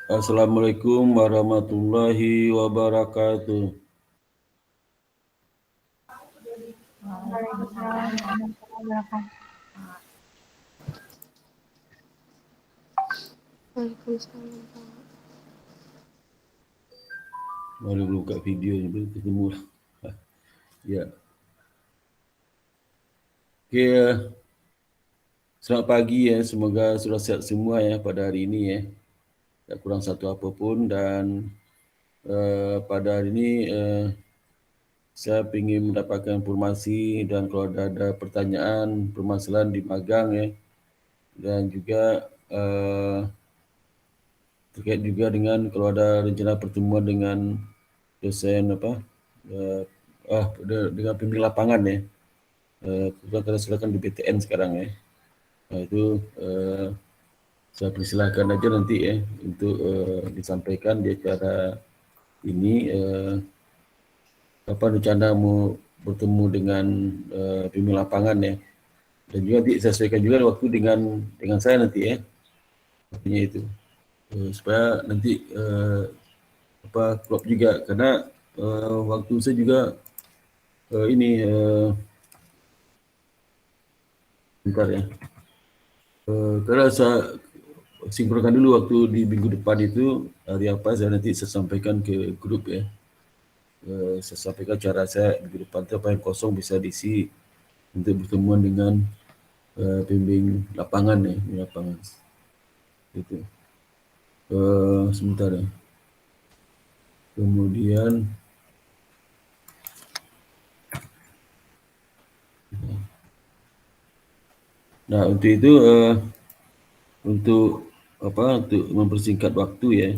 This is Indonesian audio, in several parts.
Assalamualaikum warahmatullahi wabarakatuh. Waalaikumsalam warahmatullahi wabarakatuh. Waalaikumsalam, Pak. Baru buka video ni, baru ketemu lah. Ya. Okey, selamat pagi ya. Semoga sudah sihat semua ya pada hari ini ya. Tak kurang satu apapun dan pada hari ini saya ingin mendapatkan informasi dan kalau ada pertanyaan, permasalahan di magang ya. Dan juga terkait juga dengan kalau ada rencana pertemuan dengan dosen dengan pembimbing lapangan ya. Silakan di BTN sekarang ya. Itu saya persilahkan aja nanti ya untuk disampaikan di acara ini apa rencana mau bertemu dengan pembimbing lapangan ya. Dan juga nanti saya sesuaikan juga waktu dengan saya nanti ya. Waktunya itu. Supaya nanti klop juga karena waktu saya juga bentar ya. Karena saya sinkronkan dulu waktu di minggu depan itu hari apa saya nanti saya sampaikan ke grup ya. Saya sampaikan cara saya minggu depan itu apa yang kosong bisa diisi untuk pertemuan dengan pembimbing lapangan ya, di lapangan. Gitu. Sebentar ya. Kemudian nah untuk itu untuk mempersingkat waktu ya,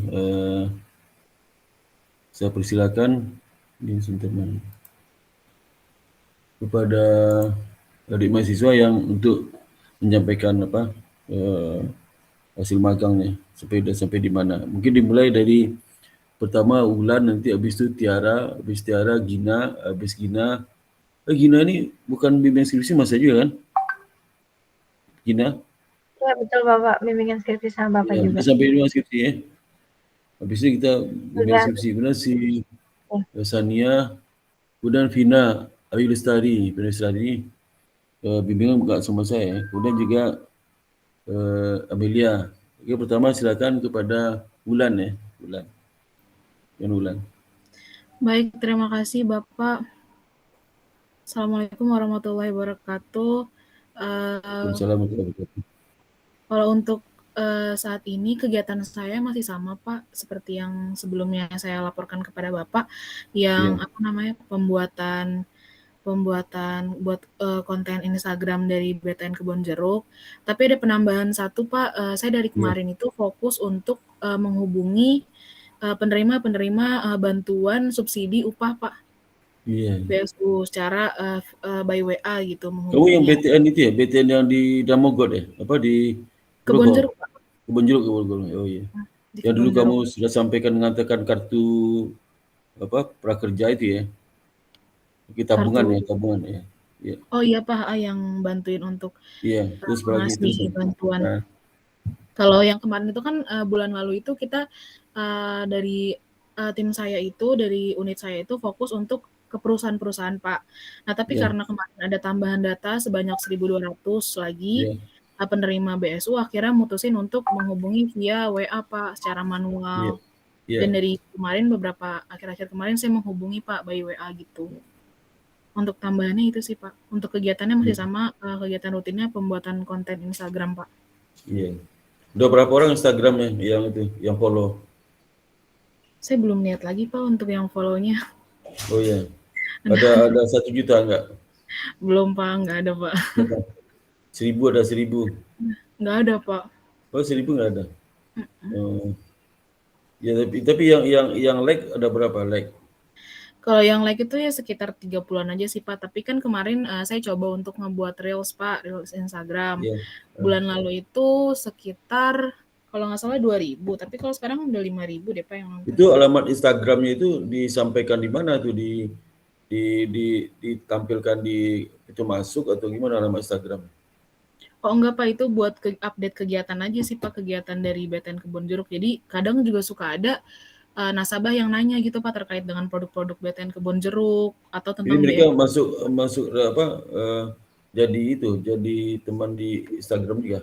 saya persilakan ini sebentar kepada adik mahasiswa yang untuk menyampaikan hasil magangnya sampai di mana. Mungkin dimulai dari pertama Ulan, nanti habis itu Tiara, habis Tiara Gina, habis Gina. Gina ni bukan bimbingan skripsi masa juga kan? Gina? Ya betul Bapak, bimbingan skripsi sama Bapak Ya, juga. kita sampai bimbingan skripsi ya. Habis itu kita bimbingan skripsi. Kemudian si Sania, kemudian Vina, Ayu Lestari, bimbingan bukan sama saya. Kemudian juga Amelia. Okey, pertama silakan kepada Ulan ya. Ulan. Baik, terima kasih Bapak. Assalamualaikum warahmatullahi wabarakatuh. Assalamualaikum warahmatullahi wabarakatuh. Kalau untuk saat ini kegiatan saya masih sama Pak, seperti yang sebelumnya saya laporkan kepada Bapak, yang pembuatan buat konten Instagram dari BTN Kebon Jeruk. Tapi ada penambahan satu Pak, saya dari kemarin itu fokus untuk menghubungi penerima bantuan subsidi upah Pak. BSU secara by WA gitu. Kamu yang BTN itu ya? BTN yang di Damogot ya? Apa di Kebon Jeruk Pak? Kebon Jeruk. Oh iya. Yang dulu kamu sudah sampaikan mengatakan kartu prakerja itu ya? Tabungan ya. Ya. Oh iya Pak, yang bantuin untuk ngasih bantuan. Kalau yang kemarin itu kan bulan lalu itu kita dari tim saya itu, dari unit saya itu fokus untuk ke perusahaan-perusahaan Pak. Nah tapi karena kemarin ada tambahan data sebanyak 1.200 lagi penerima BSU, akhirnya mutusin untuk menghubungi via WA Pak secara manual. Dan dari kemarin akhir-akhir kemarin saya menghubungi Pak by WA gitu. Untuk tambahannya itu sih Pak. Untuk kegiatannya masih sama, kegiatan rutinnya pembuatan konten Instagram Pak. Iya. Udah berapa orang Instagramnya yang follow? Saya belum lihat lagi Pak untuk yang follow-nya. Oh iya. Ada 1 juta enggak? Belum Pak, enggak ada Pak. 1.000 ada 1.000? Enggak ada Pak. Oh 1.000 enggak ada? Ya tapi yang like ada berapa like? Kalau yang like itu ya sekitar 30-an aja sih Pak, tapi kan kemarin saya coba untuk ngebuat reels Pak, reels Instagram. Bulan lalu itu sekitar kalau nggak salah 2.000, tapi kalau sekarang udah 5.000 deh Pak yang nonton. Itu alamat Instagramnya itu disampaikan di mana tuh? Ditampilkan di itu masuk atau gimana alamat Instagram? Oh enggak Pak, itu buat update kegiatan aja sih Pak, kegiatan dari BTN Kebon Jeruk. Jadi kadang juga suka ada nasabah yang nanya gitu Pak terkait dengan produk-produk BTN Kebon Jeruk atau Jadi tentang mereka BM. masuk apa jadi teman di Instagram juga.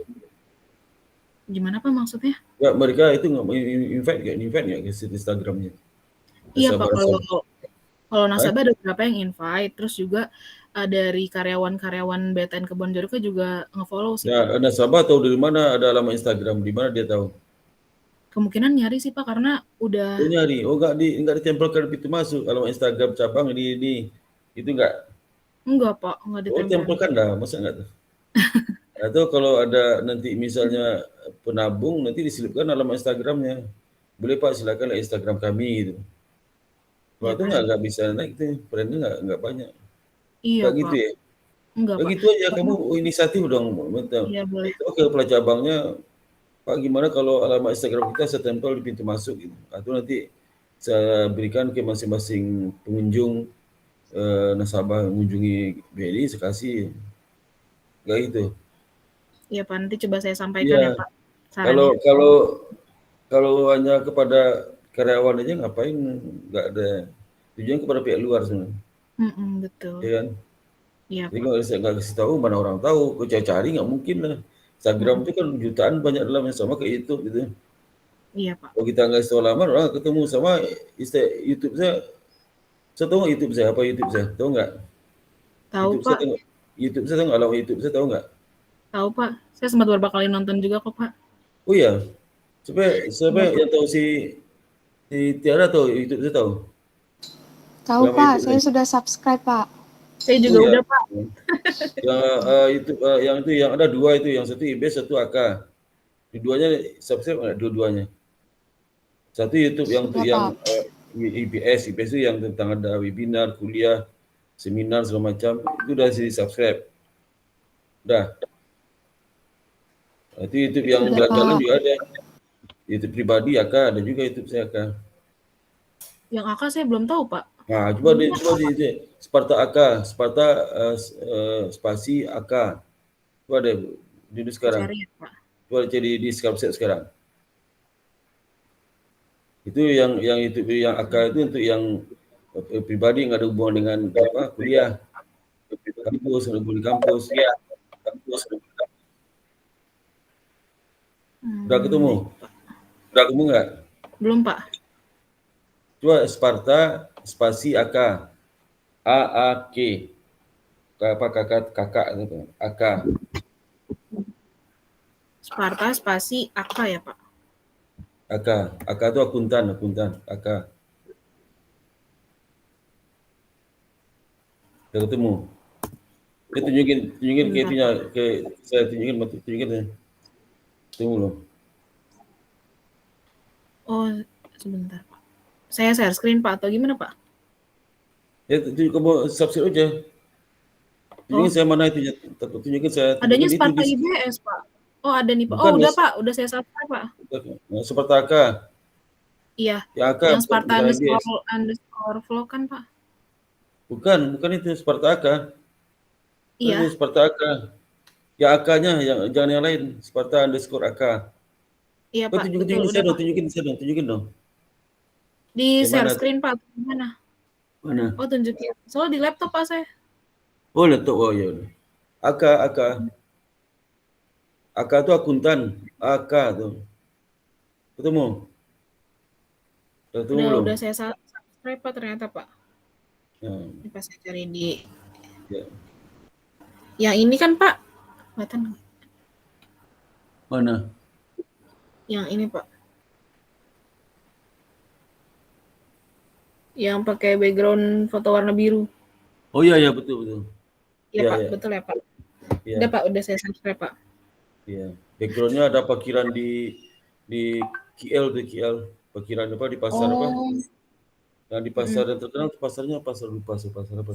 Gimana Pak maksudnya? Ya, mereka itu invite nggak ke Instagramnya? Iya Pak, Nasabah-nasabah. kalau nasabah ada beberapa yang invite, terus juga dari karyawan-karyawan BTN Kebon Jeruknya juga nge-follow sih Pak. Ya, nasabah tahu dari mana ada alamat Instagram, di mana dia tahu? Kemungkinan nyari sih Pak karena udah Oh nyari, oh nggak ditempelkan di pintu masuk alamat Instagram cabang ini itu enggak Pak, enggak oh ditempelin. tempelkan dah, masa nggak tuh? Atau kalau ada nanti misalnya penabung nanti diselipkan alamat Instagramnya, boleh Pak silakan lihat Instagram kami gitu. Kalau Ya itu kan? nggak bisa naik tuh, brandnya nggak banyak, Iya nggak gitu Pak, ya? enggak Pak. Begitu aja kamu inisiatif dong, betul. Iya boleh. Oke, pelajar cabangnya Pak gimana kalau alamat Instagram kita saya tempel di pintu masuk gitu. Atau nanti saya berikan ke masing-masing pengunjung nasabah mengunjungi BRI saya kasih kayak gitu. Iya Pak, nanti coba saya sampaikan ya Iya, Pak kalau sarannya. kalau kalau hanya kepada karyawan aja ngapain nggak ada tujuan kepada pihak luar sebenarnya, Betul. ya kan? Iya Jadi Pak. nggak kasih tahu mana orang tahu, kau cari nggak mungkin lah. Instagram itu kan jutaan banyak dalam yang sama kayak YouTube gitu. Iya Pak. Kalau kita nggak tahu lama, orang ketemu sama YouTube saya tahu nggak YouTube saya apa YouTube saya, tahu nggak? Tahu YouTube saya Pak, tahu nggak? YouTube saya tahu nggak? Alamat YouTube saya tahu nggak? tahu Pak. Saya sempat beberapa kali nonton juga kok Pak. Oh iya, siapa Iya Pak. yang tahu si Tiara tahu YouTube saya tahu. Tahu Alamat Pak, YouTube saya saya. sudah subscribe Pak. Saya Oh juga iya. udah Pak. Yang YouTube yang itu yang ada dua itu, yang satu IB, satu AK. Keduanya subscribe nggak? Dua-duanya. Satu YouTube yang Sudah yang Pak. IBS itu yang tentang ada webinar, kuliah, seminar segala macam itu udah di subscribe. Udah. Itu YouTube yang Sudah jalan-jalan Pak. juga ada. YouTube pribadi AK ada juga YouTube saya AK. Yang AK saya belum tahu Pak. Nah, coba di Sparta AK, Sparta spasi AK. Coba ada di sekarang. Cari ya Pak. Coba cari di subscribe sekarang. Itu yang YouTube yang AK itu untuk yang pribadi yang ada hubungan dengan apa kuliah, kampus, ada hubungan di kampus. Ya, kampus. Udah ketemu? Udah ketemu nggak? Belum Pak. Coba Sparta spasi AK, AAK, apa kakak gitu, AK. Sparta spasi AK ya Pak. AK itu akuntan, AK. Udah ketemu? Kita tunjukin ke itunya, saya tunjukin ya. Tunggu loh. Oh, sebentar Pak. Saya share screen Pak atau gimana Pak? Ya, kamu subscribe aja. Tunjukin saya mana itu, tunjukin saya. Adanya Tunjukin Sparta itu IBS Pak. Oh ada nih Pak. Bukan, Oh udah Pak, udah saya subscribe Pak. Seperti AK. Iya. Ya AK Yang Sparta bukan IBS. underscore vlog kan Pak? Bukan itu Sparta AK. Iya. Itu Sparta AK. Ya AK-nya, jangan yang lain. Sparta underscore AK. Iya Pak, betul. Tunjukin Udah Pak. tunjukin dong. Di Yang share mana? screen Pak, gimana? Mana? Oh tunjukin. Soalnya di laptop Pak saya. Oh laptop, oh ya udah. AK. AK itu akuntan. AK tuh. Ketemu? Udah saya subscribe Pak ternyata Pak. Ya. Ini pas saya cari di. Ya. Yang ini kan Pak. Kelihatan. Mana? Yang ini Pak. Yang pakai background foto warna biru. Oh iya betul. Iya Pak, betul ya Pak. Ya. Udah Pak, udah saya subscribe Pak. Iya. Backgroundnya ada parkiran di KL tuh parkiran apa di pasar apa? Yang di pasar yang terkenal pasarnya pasar apa?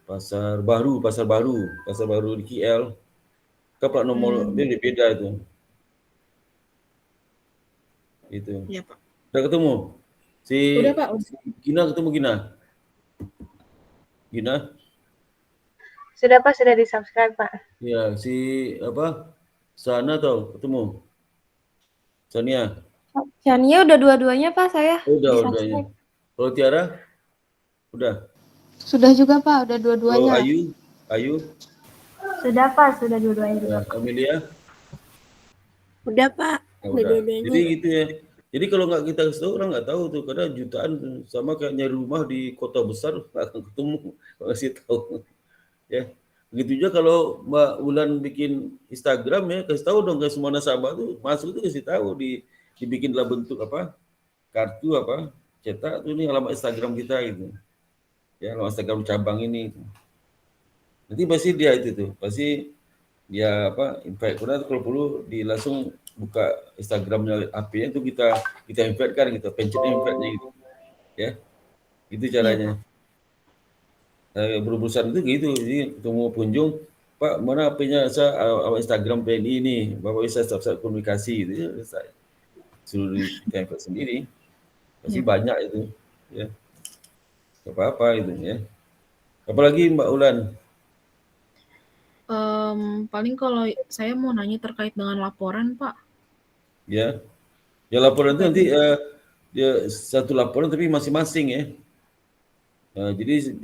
Pasar baru di KL. Kan plat nomor dia beda itu. Itu. Iya Pak. Udah ketemu? Udah Pak. Gina ketemu Gina? Sudah Pak, sudah di-subscribe Pak. Ya, si apa? Sana tahu ketemu? Sania. Shania udah dua-duanya Pak saya. Udah. Kalau Tiara? Udah. Sudah juga Pak, udah Kalau dua-duanya. Ayu? Sudah Pak, sudah dua-duanya juga. Amelia? Udah Pak, Ya, udah udah. dua-duanya. Jadi gitu ya. Jadi kalau nggak kita kasih tahu orang nggak tahu tuh, karena jutaan tuh. Sama kayak nyari rumah di kota besar nggak akan ketemu kalau kasih tahu. Ya. Begitu juga kalau Mbak Ulan bikin Instagram ya, kasih tahu dong ke semua nasabah tuh masuk itu kasih tahu dibikin dalam bentuk apa? Kartu apa? Cetak tuh ini alamat Instagram kita gitu. Ya, alamat Instagram cabang ini. Nanti pasti dia itu tuh, pasti dia apa? Invite karena kalau perlu langsung buka Instagramnya AP-nya itu kita invite kan, kita pencet invite-nya gitu. Ya. Itu caranya. Berurusan itu gitu, jadi ketemu pengunjung, Pak mana HP-nya saya Instagram PNI ini, Bapak bisa subscribe komunikasi gitu ya, saya suruh kita invite sendiri, pasti banyak itu, ya, nggak apa-apa itu ya. Apalagi Mbak Ulan? Paling kalau saya mau nanya terkait dengan laporan Pak. Ya laporan itu nanti dia satu laporan tapi masing-masing ya. Jadi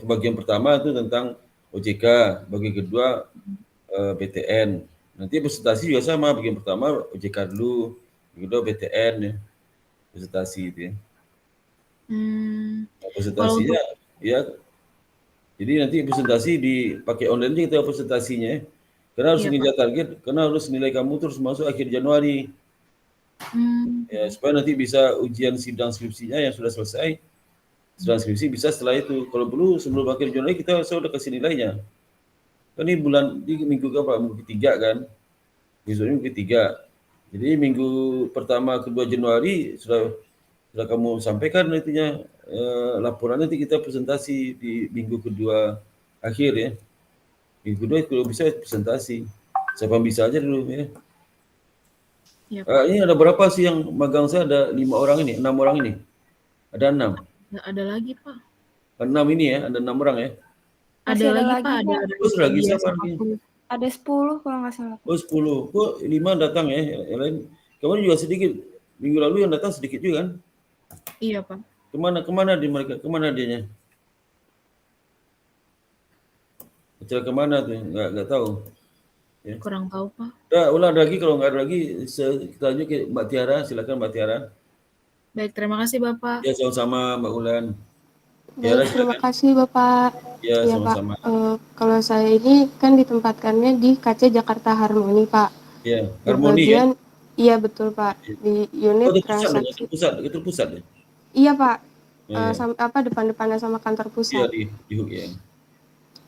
bagian pertama itu tentang OJK, bagian kedua BTN. Nanti presentasi juga sama, bagian pertama OJK dulu, bagian kedua BTN ya, presentasi itu ya. Presentasinya ya, jadi nanti presentasi dipakai online kita presentasinya ya. Karena harus ngejar target, karena harus nilai kamu terus masuk akhir Januari. Ya, supaya nanti bisa ujian sidang skripsinya yang sudah selesai. Sedang skripsi bisa setelah itu. Kalau perlu sebelum akhir Januari saya sudah kasih nilainya. Kan ini minggu apa? Minggu ketiga kan. Besoknya minggu ketiga. Jadi minggu pertama kedua Januari sudah kamu sampaikan nantinya laporan, nanti kita presentasi di minggu kedua akhir ya. Minggu kedua kalau bisa presentasi. Siapa bisa aja dulu ya. Ini ada berapa sih yang magang saya? Ada 6 orang ini. Ada 6. Ada lagi Pak. 6 ini ya, ada 6 orang ya. Ada lagi Pak, ada lagi siapa lagi? Ada 10 kalau nggak salah. Oh 10, kok 5 datang ya, yang lain. Kemarin juga sedikit, minggu lalu yang datang sedikit juga kan? Iya Pak. Kemana dianya? Acara kemana tuh? Nggak tahu. Ya. Kurang tahu Pak. Ulang lagi, kalau nggak ada lagi, kita lanjut ke Mbak Tiara, silakan Mbak Tiara. Baik, terima kasih Bapak. Ya, sama-sama Mbak Ulan. Baik, terima kasih Bapak. Ya, sama-sama. Pak, kalau saya ini kan ditempatkannya di KC Jakarta Harmoni Pak. Ya, Harmoni ya? Iya betul Pak, di unit transaksi. Itu pusat ya? Iya Pak, depan-depannya sama kantor pusat. Iya, di ya.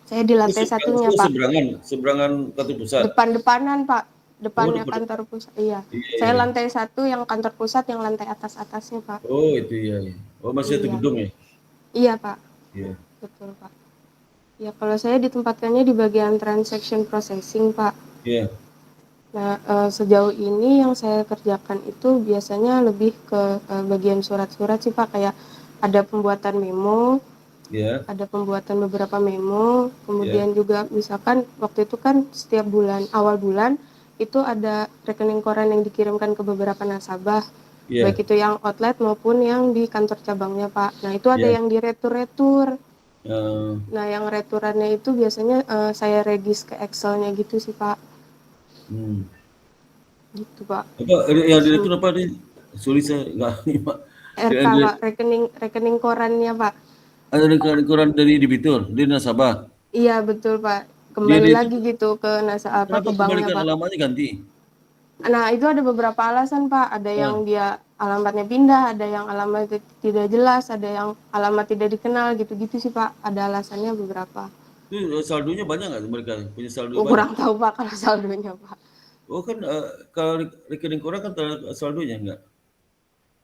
Saya di lantai satunya Pak. Seberangan kantor pusat? Depan-depanan Pak, depannya kantor pusat. Iya. Saya lantai 1, yang kantor pusat yang lantai atasnya Pak. Oh itu ya. Oh masih satu gedung ya? Iya Pak. Iya. Betul Pak. Ya kalau saya ditempatkannya di bagian transaction processing Pak. Iya. Nah sejauh ini yang saya kerjakan itu biasanya lebih ke bagian surat-surat sih Pak, kayak ada pembuatan memo. Yeah. Ada pembuatan beberapa memo, kemudian juga misalkan waktu itu kan setiap bulan, awal bulan itu ada rekening koran yang dikirimkan ke beberapa nasabah, baik itu yang outlet maupun yang di kantor cabangnya Pak. Nah itu ada yang di retur. Nah yang returannya itu biasanya saya regis ke Excel-nya gitu sih Pak. Gitu Pak. Yang di retur apa nih? Sorry saya nggak Pak. RK Pak, rekening korannya Pak. Ada rekening dari debitur, di nasabah? Iya betul Pak, kembali lagi gitu ke nasabah, ke banknya Pak. Alamatnya ganti? Nah itu ada beberapa alasan Pak, ada yang dia alamatnya pindah, ada yang alamatnya tidak jelas, ada yang alamat tidak dikenal, gitu-gitu sih Pak, ada alasannya beberapa. Itu saldonya banyak nggak mereka punya saldo? Kurang tahu Pak kalau saldonya Pak. Oh kan kalau rekening koran kan saldonya nggak?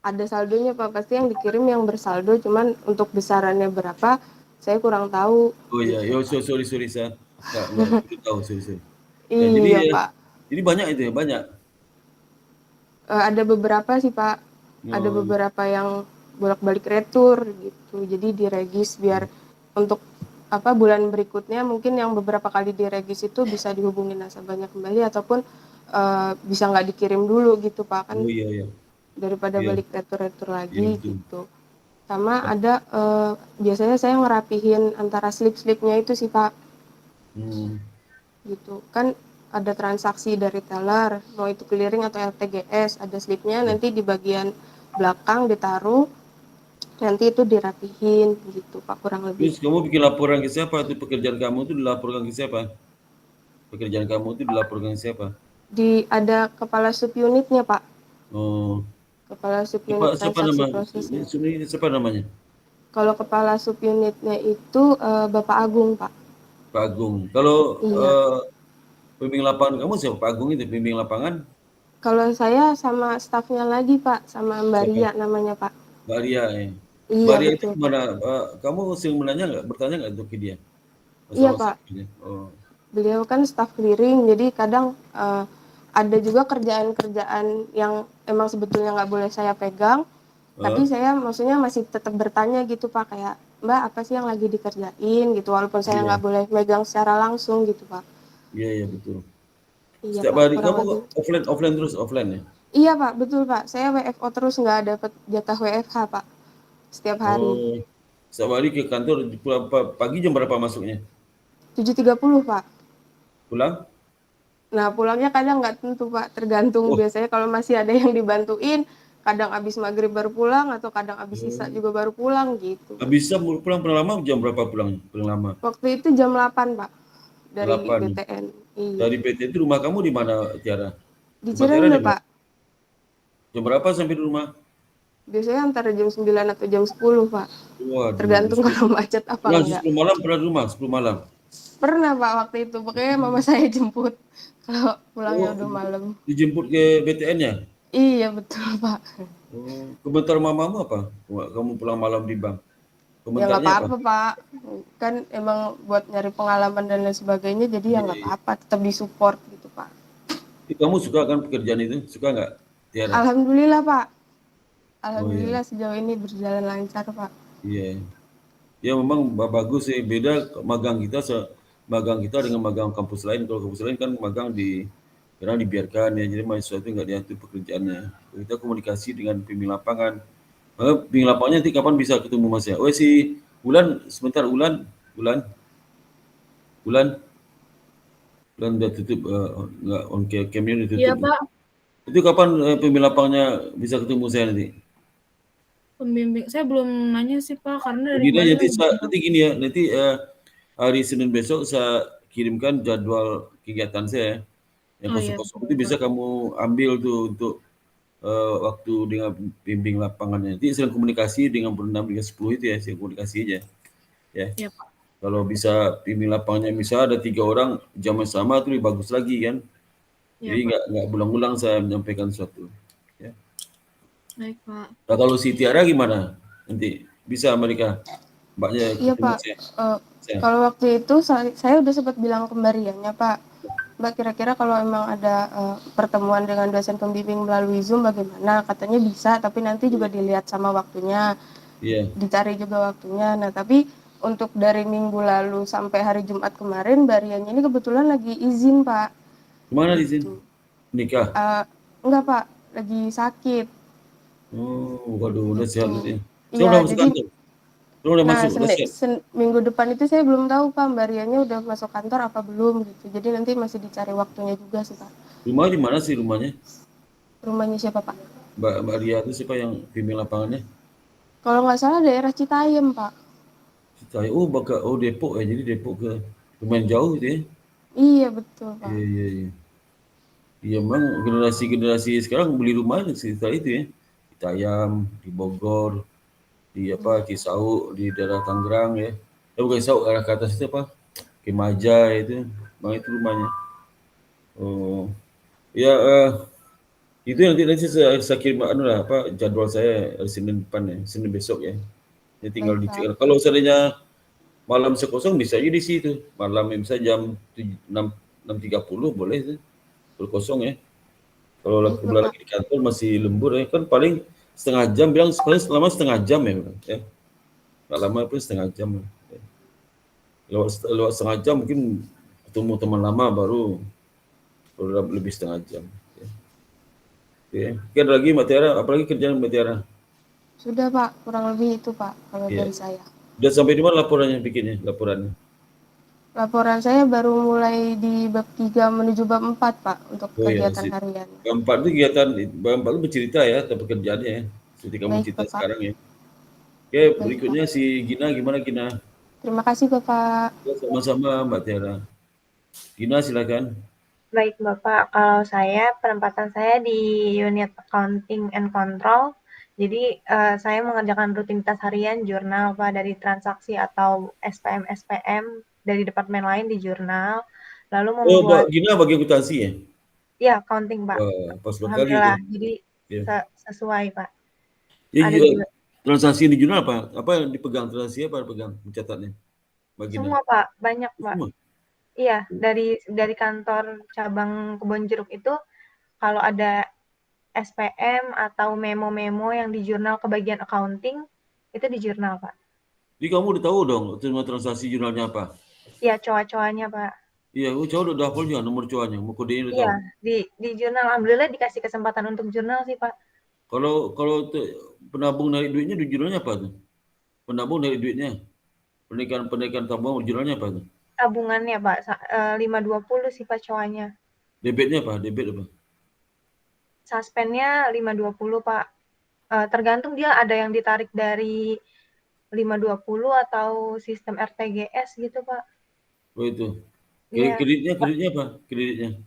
Ada saldonya Pak, pasti yang dikirim yang bersaldo, cuman untuk besarannya berapa saya kurang tahu. Oh iya, sorry saya nggak tahu, sorry. Iya Pak. Jadi banyak itu ya, banyak? Ada beberapa sih Pak, ada beberapa yang bolak-balik retur gitu, jadi diregis biar untuk bulan berikutnya mungkin yang beberapa kali diregis itu bisa dihubungi nasabahnya kembali ataupun bisa nggak dikirim dulu gitu Pak, kan daripada balik retur-retur lagi gitu. Sama ada biasanya saya ngerapihin antara slip-slipnya itu sih Pak. Gitu kan, ada transaksi dari teller, mau itu clearing atau LTGS, ada slipnya, nanti di bagian belakang ditaruh, nanti itu dirapihin gitu Pak, kurang lebih. Terus kamu bikin laporan ke siapa? Itu pekerjaan kamu itu dilaporkan ke siapa? Pekerjaan kamu itu dilaporkan ke siapa? Ada kepala subunitnya Pak. Oh. Kepala subunit transaksi prosesnya. Siapa namanya? Kalau kepala subunitnya itu Bapak Agung Pak. Pak Agung. Kalau pembimbing lapangan kamu siapa? Pak Agung itu pembimbing lapangan? Kalau saya sama stafnya lagi Pak, sama Mbak Ria namanya Pak. Mbak Ria ya. Iya, Mbak Ria betul, itu gimana? Kamu sering bertanya nggak untuk dia? Iya Pak. Oh. Beliau kan staf clearing, jadi kadang ada juga kerjaan-kerjaan yang emang sebetulnya nggak boleh saya pegang, tapi saya maksudnya masih tetap bertanya gitu Pak, kayak Mbak apa sih yang lagi dikerjain gitu, walaupun saya nggak boleh megang secara langsung gitu Pak. Iya betul. Iya, Setiap Pak, hari kamu offline ya? Iya Pak, betul Pak. Saya WFO terus, nggak dapat jatah WFH Pak. Setiap hari. Oh, setiap hari ke kantor pagi jam berapa masuknya? 7.30 Pak. Pulang? Nah pulangnya kadang nggak tentu Pak, tergantung. Biasanya kalau masih ada yang dibantuin, kadang abis maghrib baru pulang atau kadang abis isya juga baru pulang gitu. Abis isya pulang paling lama jam berapa pulang? Paling lama? Waktu itu jam 8 Pak, dari 8. BTN. Iya. Dari BTN itu rumah kamu di mana Tiara? Di Cirende Pak. Jam berapa sampai di rumah? Biasanya antara jam 9 atau jam 10 Pak. Waduh, tergantung kalau macet apa enggak. 10 malam pernah di rumah? 10 malam? Pernah Pak waktu itu, pokoknya mama saya jemput kalau pulangnya udah malam. Dijemput ke BTN-nya? Iya betul Pak. Komentar mamamu apa? Kamu pulang malam di bank? Ya nggak apa-apa Pak, kan emang buat nyari pengalaman dan lain sebagainya, jadi ya nggak apa-apa, tetap disupport gitu Pak. Kamu suka kan pekerjaan itu? Suka nggak, Tiara? Alhamdulillah Pak, alhamdulillah sejauh ini berjalan lancar Pak. Iya, ya memang bagus sih, beda magang kita dengan magang kampus lain. Kalau kampus lain kan magang karena dibiarkan ya, jadi mahasiswa itu nggak diatur pekerjaannya. Kita komunikasi dengan pembimbing lapangan. Pembimbing lapangannya nanti kapan bisa ketemu Mas ya? Si Ulan, sebentar Ulan udah tutup, nggak on cam-nya udah tutup. Iya Pak. Itu kapan pembimbing lapangannya bisa ketemu saya nanti? Pembimbing saya belum nanya sih Pak, karena dari nanti gini ya, nanti hari Senin besok saya kirimkan jadwal kegiatan saya yang kosong-kosong itu bisa kamu ambil tuh untuk waktu dengan bimbing lapangannya. Nanti sering komunikasi dengan Bernam 10 itu ya, sering komunikasi aja. Ya. Iya, Pak. Kalau bisa bimbing lapangannya bisa ada 3 orang jam yang sama itu lebih bagus lagi kan. Ya, jadi nggak ulang-ulang saya menyampaikan sesuatu. Ya. Baik Pak. Nah, kalau si Tiara gimana? Nanti bisa mereka mbaknya? Iya Pak. Kalau waktu itu saya udah sempat bilang ke Mbak Riannya Pak, Mbak kira-kira kalau emang ada pertemuan dengan dosen pembimbing melalui Zoom bagaimana? Katanya bisa, tapi nanti juga dilihat sama waktunya. Dicari juga waktunya. Nah tapi untuk dari minggu lalu sampai hari Jumat kemarin, Mbak Riannya ini kebetulan lagi izin Pak. Kemana izin? Nikah? Enggak Pak, lagi sakit. Oh, waduh, udah sehat berarti. Iya, jadi minggu depan itu saya belum tahu Pak, Mbak Riannya udah masuk kantor apa belum gitu. Jadi nanti masih dicari waktunya juga sih Pak. Rumah di mana sih rumahnya? Rumahnya siapa Pak? Mbak Ria itu siapa yang bimbing lapangannya? Kalau nggak salah daerah Citayam Pak. Citayam, Depok ya, jadi Depok ke lumayan jauh gitu ya? Iya betul Pak. Iya. Iya memang generasi sekarang beli rumah di sekitar itu ya. Citayam, di Bogor, di Cisauk, di daerah Tangerang ya. Bukan Cisauk, arah ke atas itu apa? Kimaja itu, bang itu rumahnya. Oh, ya itu nanti saya kirim jadwal saya Senin depan ya, Senin besok ya. Ini tinggal dicek. Kalau seandainya malam sekosong bisa aja di situ. Malam bisa jam 6.30 boleh itu. Kosong ya. Kalau lagi di kantor masih lembur ya, kan paling setengah jam, bilang selama setengah jam ya. Nggak lama pun setengah jam ya. lewat setengah jam mungkin ketemu teman lama baru lebih setengah jam. Oke. Ada lagi Mbak Tiara, apalagi kerjaan Mbak Tiara? Sudah Pak, kurang lebih itu Pak kalau Iya. dari saya. Udah sampai di mana laporannya bikinnya, laporannya? Laporan saya baru mulai di bab 3 menuju bab 4 Pak untuk Oh ya, kegiatan harian. Bab 4 itu kegiatan, Bab 4 itu bercerita ya tentang pekerjaannya ya. Seperti kamu Baik, cerita Bapak. sekarang ya. Oke, Baik, berikutnya Pak. si Gina, gimana Gina? Terima kasih Bapak. Ya, sama-sama Mbak Tiara. Gina silakan. Baik Bapak, kalau saya penempatan saya di unit accounting and control. Jadi saya mengerjakan rutinitas harian jurnal Pak dari transaksi atau SPM dari departemen lain di jurnal. Lalu Oh, membuat Mbak Gina bagi akuntansi ya? ya accounting Pak. Wah, pas sekali Alhamdulillah. tuh. Jadi Ya. sesuai Pak. Jadi Ada juga transaksi di jurnal apa? Apa yang dipegang? Transaksi apa yang dipegang mencatatnya? Mbak Gina? semua Pak, banyak Pak. Semua? Iya, dari kantor cabang Kebonjeruk itu kalau ada SPM atau memo-memo yang di jurnal ke bagian accounting, itu di jurnal, Pak. Jadi kamu udah tahu dong semua transaksi jurnalnya apa? Iya, coa-coanya, Pak. Iya, coba udah hafal juga nomor coanya, mau kodein udah Iya, tahu. di jurnal. Alhamdulillah dikasih kesempatan untuk jurnal sih, Pak. Kalau penabung narik duitnya di jurnalnya apa tuh? Penabung narik duitnya, penaikan tabungan jurnalnya apa tuh? Tabungannya, Pak, 520 sih, Pak, coanya. Debitnya apa? Debit apa? Suspendnya 520, Pak. Tergantung dia ada yang ditarik dari 520 atau sistem RTGS gitu, Pak. Oh itu. Iya. Kreditnya apa? Kreditnya.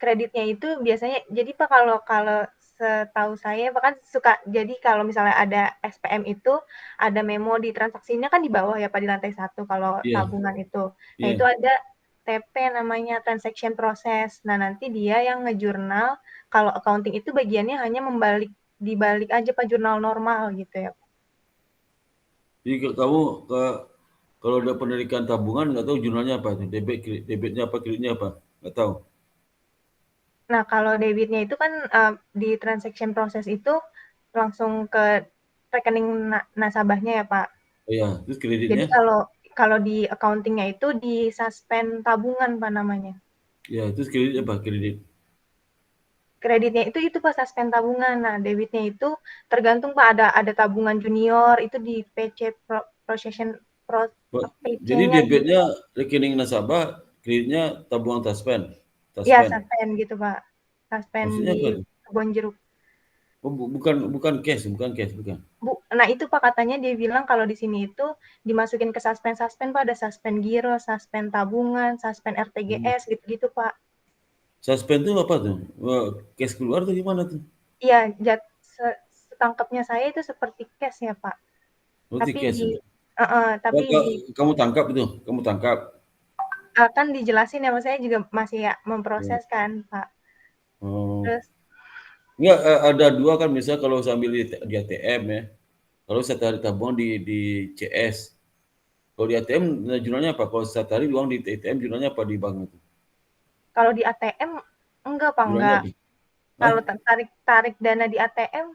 Kreditnya itu biasanya jadi Pak kalau setahu saya bahkan suka jadi kalau misalnya ada SPM itu ada memo di transaksinya kan di bawah ya Pak di lantai 1 kalau Iya. tabungan itu. Nah, Iya. itu ada TP namanya transaction process. Nah, nanti dia yang ngejurnal kalau accounting itu bagiannya hanya dibalik aja Pak jurnal normal gitu ya. Jadi kamu kalau udah penarikan tabungan nggak tahu jurnalnya apa tuh, debitnya apa, kreditnya apa, nggak tahu. Nah, kalau debitnya itu kan di transaction process itu langsung ke rekening nasabahnya ya Pak. Oh ya, terus Jadi kreditnya? kalau di accounting-nya itu di suspend tabungan Pak namanya. Ya, terus kredit apa? Kreditnya itu Pak suspend tabungan. Nah, debitnya itu tergantung Pak ada tabungan junior itu di PC Jadi PC-nya gitu. debitnya rekening nasabah, kreditnya tabungan suspend. Iya, suspend gitu Pak. Suspend Maksudnya di apa tuh? Kebonjeruk. Oh, bukan cash, bukan. Nah itu Pak katanya dia bilang kalau di sini itu dimasukin ke suspend Pak ada suspend giro, suspend tabungan, suspend RTGS gitu-gitu Pak. Suspend itu apa tuh? Cash keluar tuh gimana tuh? Iya, setangkapnya saya itu seperti cash ya Pak. Berarti Tapi cash. Kamu tangkap itu, akan dijelasin ya, Mas, saya juga masih ya memproses kan Pak. Oh. Terus Enggak, ada dua kan, misalnya kalau sambil di ATM ya, kalau saya tarik tabungan di CS, kalau di ATM jurnalnya apa? Kalau saya tarik uang di ATM jurnalnya apa di bank itu? kalau di ATM enggak Pak, Jurnalnya enggak. Kalau tarik dana di ATM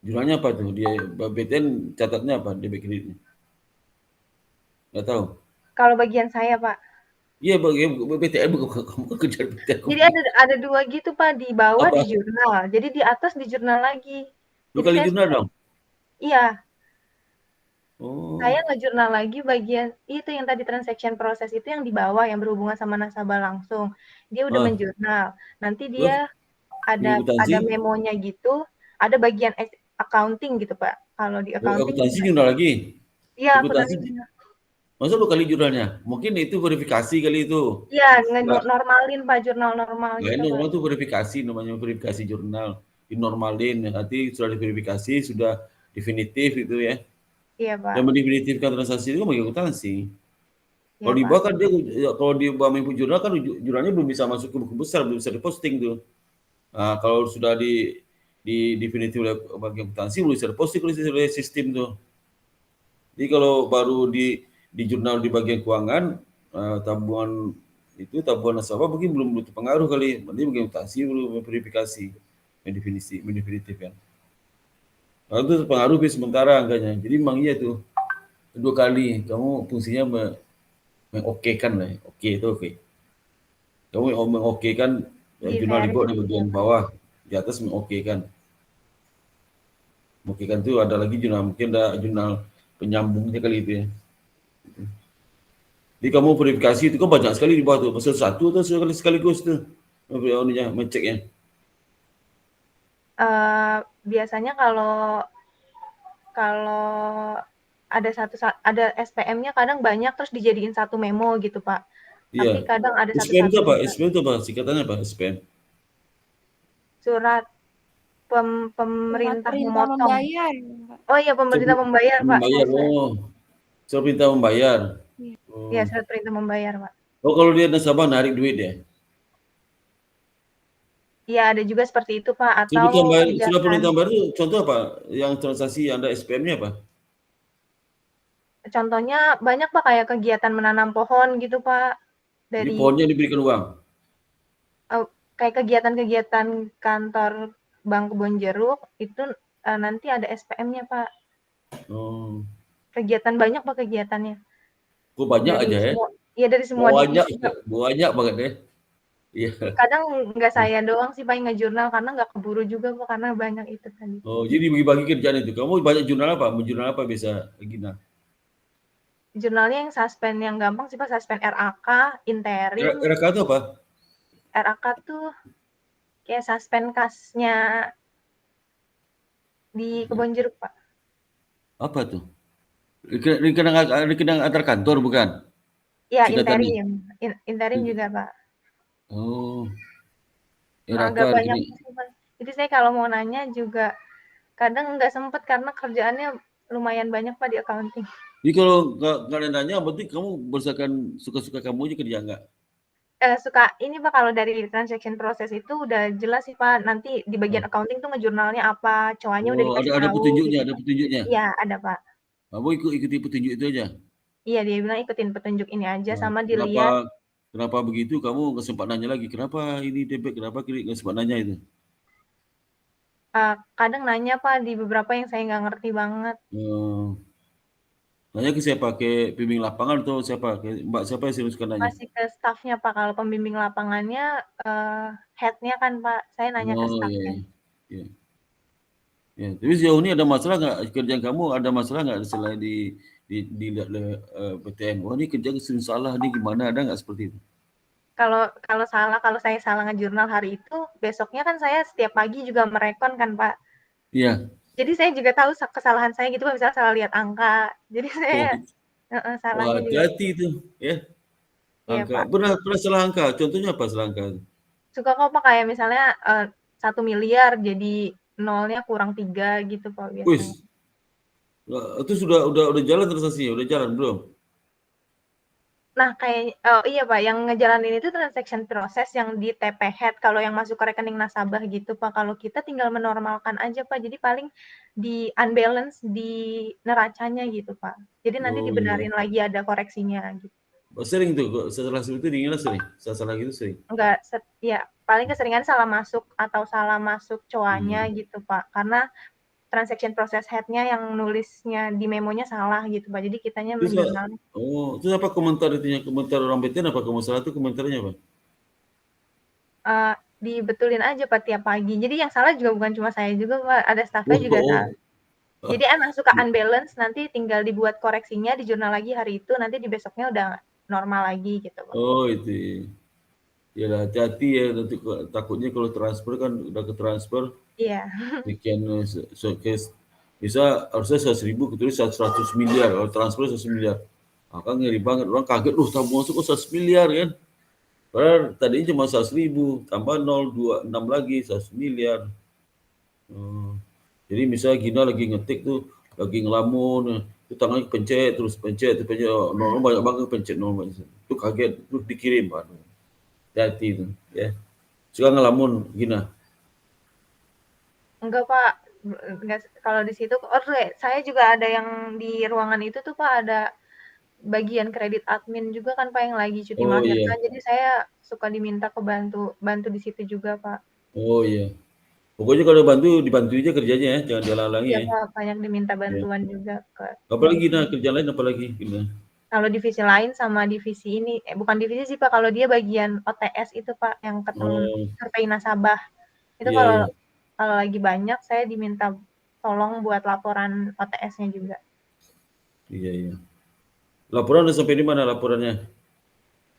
jurnalnya apa tuh? Di BTN catatnya apa? Debit kreditnya? Nggak tahu. kalau bagian saya Pak. Iya, BTN bukan kerja BTN. Jadi ada dua gitu Pak, di bawah Apa? di jurnal. Jadi di atas di jurnal lagi. Dua Jadi kali jurnal dong? Iya, Oh. saya ngejurnal lagi bagian itu yang tadi transaction process itu yang di bawah yang berhubungan sama nasabah langsung. Dia udah menjurnal. Nanti dia ada memonya gitu, ada bagian accounting gitu Pak. Kalau di accounting akuntansi jurnal lagi? Iya, akuntansi. Masa 2 kali jurnalnya? Mungkin itu verifikasi kali itu. Iya, normalin Pak, jurnal normal Nah, gitu normal Pak. itu verifikasi, namanya verifikasi jurnal. Dinormalin, nanti sudah diverifikasi, sudah definitif itu ya. Iya Pak. Yang mendefinitifkan transaksi itu bagi akuntansi. Ya, kalau di bawah kan kalau di bawah Mimpu Jurnal kan jurnalnya belum bisa masuk ke buku besar, belum bisa diposting tuh. Nah, kalau sudah definitif oleh bagi akuntansi belum bisa diposting oleh sistem tuh. Jadi kalau baru di jurnal di bagian keuangan, tabungan nasabah mungkin belum terpengaruh kali. Nanti bagi akuntansi belum verifikasi, mendefinitif kan. Kalau itu pengaruh sementara angkanya. Jadi memang iya tuh. 2 kali. Kamu fungsinya mengokekan lah. Oke itu oke. Kamu mengokekan Di jurnal report di verify ya bagian Pak. bawah. Di atas mengokekan. Mengokekan itu ada lagi jurnal, mungkin ada jurnal penyambungnya kali itu ya. Jadi kamu verifikasi itu kan banyak sekali di bawah tuh. Pasal satu atau sekaligus tuh. Ngeceknya. Biasanya kalau ada SPM-nya kadang banyak terus dijadiin satu memo gitu Pak. Iya. Tapi kadang ada SPM itu satu-satu apa? juga. SPM itu apa? Singkatannya apa? SPM. Surat Surat pemerintah perintah memotong. membayar, Pak. Oh iya, pemerintah membayar Pak. Membayar. Oh, surat perintah membayar. Iya. Iya, Oh. surat perintah membayar Pak. Oh, kalau dia nasabah narik duit ya? Iya, ada juga seperti itu Pak. Surat Atau perintah kegiatan, membayar itu contoh apa? Yang transaksi Anda SPM-nya apa? contohnya banyak Pak kayak kegiatan menanam pohon gitu Pak. Jadi Dari pohonnya diberikan uang. kayak kegiatan-kegiatan kantor Bank Kebon Jeruk itu nanti ada SPM-nya Pak. Oh, Kegiatan banyak Pak kegiatannya. kok banyak Dari aja ya? semua ya dari semua Banyak, divisi Pak. banyak banget ya. Iya. Kadang nggak saya doang sih Pak yang ngejurnal karena nggak keburu juga Pak karena banyak itu tadi. Oh, jadi bagi-bagi kerjaan itu. Kamu banyak jurnal apa? Jurnal apa bisa Gina? Jurnalnya yang suspend yang gampang sih Pak, suspend RAK, interim. RK itu apa? RAK tuh kayak suspend kasnya di Kebon Jeruk Pak. Apa tuh? Rekening antar kantor bukan? Iya, Singkatannya. interim juga Pak. Oh, RK Agak banyak rekening. sih Pak. Jadi saya kalau mau nanya juga kadang nggak sempet karena kerjaannya lumayan banyak Pak di accounting. Jadi kalau nggak ada nanya, berarti kamu berdasarkan suka-suka kamu aja kerja nggak? Suka ini Pak kalau dari transaction proses itu udah jelas sih Pak, nanti di bagian Oh, accounting tuh ngejurnalnya apa, coanya udah oh, dikasih ada tahu petunjuknya, gitu ada Pak. petunjuknya. Iya, ada Pak. Kamu ikuti petunjuk itu aja. Iya, dia bilang ikutin petunjuk ini aja Nah, sama kenapa dilihat kenapa begitu? Kamu nggak sempat nanya lagi. Kenapa ini debit? Kenapa kredit? Nggak sempat nanya itu. kadang nanya Pak di beberapa yang saya nggak ngerti banget. Oh, nanya ke siapa? Ke pembimbing lapangan atau siapa? Ke Mbak siapa yang sering suka nanya? Masih ke staff-nya Pak, kalau pembimbing lapangannya, head-nya kan Pak, saya nanya ke Oh iya, staff-nya. iya. Iya. Ya, tapi sejauh ini ada masalah nggak kerjaan kamu? Ada masalah nggak selain dilihat oleh PTN? Wah ini kerja sering salah nih gimana? Ada nggak seperti itu? Kalau saya salah ngejurnal hari itu, besoknya kan saya setiap pagi juga merekon kan Pak. Iya. Jadi saya juga tahu kesalahan saya gitu Pak, misalnya salah lihat angka. Jadi Oh, saya wah salahnya juga hati-hati itu ya. iya Angka Pak. pernah salah angka. Contohnya apa salah angka? Suka kok Pak kayak misalnya 1 miliar jadi nolnya kurang 3 gitu Pak biasanya. Wis, itu udah jalan transaksinya, udah jalan belum? Nah, oh iya Pak, yang ngejalanin itu transaction proses yang di TP Head, kalau yang masuk ke rekening nasabah gitu Pak. Kalau kita tinggal menormalkan aja Pak, jadi paling di unbalance di neracanya gitu Pak. Jadi nanti Oh iya. dibenarin lagi ada koreksinya gitu. Sering tuh, setelah itu dinginnya sering. Salah gitu sering. Enggak, ya paling keseringan salah masuk atau salah masuk coanya Hmm. gitu Pak. Karena transaction process head-nya yang nulisnya di memonya salah gitu Pak. Jadi kitanya Terus, menjurnalnya terus apa komentar itunya? Komentar orang PTN apa kamu salah itu komentarnya apa? dibetulin aja Pak tiap pagi. Jadi yang salah juga bukan cuma saya juga Pak, ada staff-nya Oh, juga oh. salah. Jadi emang suka unbalance, nanti tinggal dibuat koreksinya, di jurnal lagi hari itu, nanti di besoknya udah normal lagi gitu Pak. Oh itu. Ya hati-hati ya nanti takutnya kalau transfer kan udah ke transfer Iya. sekian bisa harusnya 100.000 ketulis 100 miliar kalau transfer 100 miliar. Kan ngeri banget orang kaget tabungan masuk kok 100 miliar kan. Padahal tadinya cuma 100.000 tambah 026 lagi 100 miliar. Jadi misalnya Gina lagi ngetik tuh lagi ngelamun itu tangannya pencet terus pencet nol banyak banget pencet nol banyak. Itu kaget terus dikirim Pak. Hati itu ya. Suka ngelamun Gina. Enggak Pak, enggak, kalau di situ, saya juga ada yang di ruangan itu tuh Pak, ada bagian kredit admin juga kan Pak yang lagi cuti Oh iya. melahirkan, jadi saya suka diminta bantu di situ juga Pak. Oh iya. Pokoknya kalau dibantu aja kerjanya ya, jangan dihalang-halangi Iya ya. Pak, banyak diminta bantuan juga ke. Apalagi kerjaan lain apalagi gimana? Kalau divisi lain sama divisi ini, bukan divisi sih Pak, kalau dia bagian OTS itu Pak, yang ketemu survei nasabah. Itu Iya. kalau lagi banyak saya diminta tolong buat laporan OTS-nya juga. Iya. Laporan udah sampai di mana laporannya?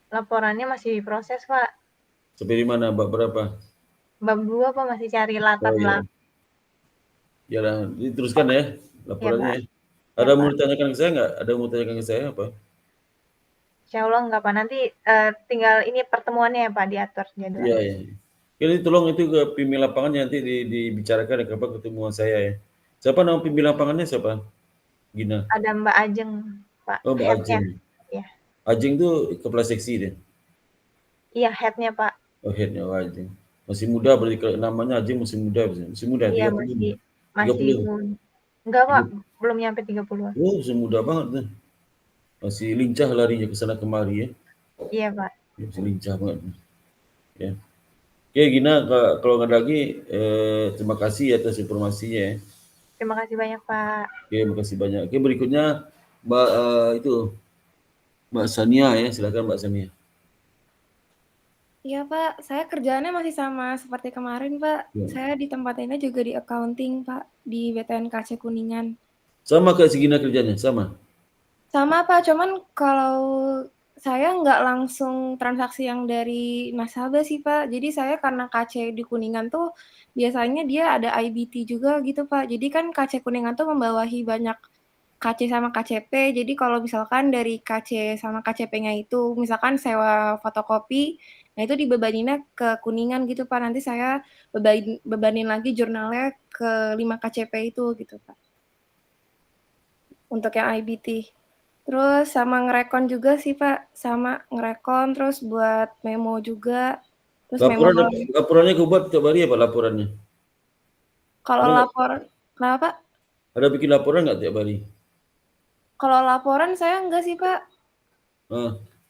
Laporannya masih proses Pak. Sampai di mana? Bab berapa? Bab 2 Pak, masih cari latar belakang. Ya lah, diteruskan ya laporannya. Ya, Ada ya, mau Pak. ditanyakan ke saya nggak? Ada mau ditanyakan ke saya apa? Insya Allah enggak Pak, nanti tinggal ini pertemuannya ya Pak, diatur jadwalnya. Iya. Ini tolong itu ke pimpinan lapangannya nanti dibicarakan kapan ketemuan saya ya. Siapa nama pimpinan lapangannya siapa? Gina. Ada Mbak Ajeng Pak. Oh, Mbak Ajeng. Ya. Ajeng tuh kepala seksi deh. Iya, head-nya Pak. Oh, head-nya Ajeng. Masih muda berarti kalau namanya Ajeng masih muda. Iya, masih muda. Enggak Pak, belum nyampe 30-an. Oh, masih muda banget tuh. Masih lincah larinya ke sana kemari ya. Iya Pak. Masih lincah banget. Ya. Oke Gina, kalau nggak lagi terima kasih atas informasinya ya. Terima kasih banyak Pak. Oke, makasih banyak. Oke, berikutnya Mbak Sania ya, silakan Mbak Sania. Iya Pak, saya kerjaannya masih sama seperti kemarin Pak. Ya. Saya di tempat ini juga di accounting Pak, di BTNKC Kuningan. Sama kayak si Gina kerjanya, sama? Sama Pak, cuman kalau saya nggak langsung transaksi yang dari nasabah sih Pak. Jadi saya karena KC di Kuningan tuh biasanya dia ada IBT juga gitu Pak. Jadi kan KC Kuningan tuh membawahi banyak KC sama KCP. Jadi kalau misalkan dari KC sama KCP-nya itu misalkan sewa fotokopi, nah itu dibebaninnya ke Kuningan gitu Pak. Nanti saya bebanin lagi jurnalnya ke 5 KCP itu gitu Pak. Untuk yang IBT. Terus sama ngerekon juga sih Pak, sama ngerekon terus buat memo juga. Terus laporannya ke buat tiap hari apa laporannya? Kalau laporan, kenapa Pak? Ada bikin laporan nggak tiap hari? Kalau laporan saya enggak sih Pak.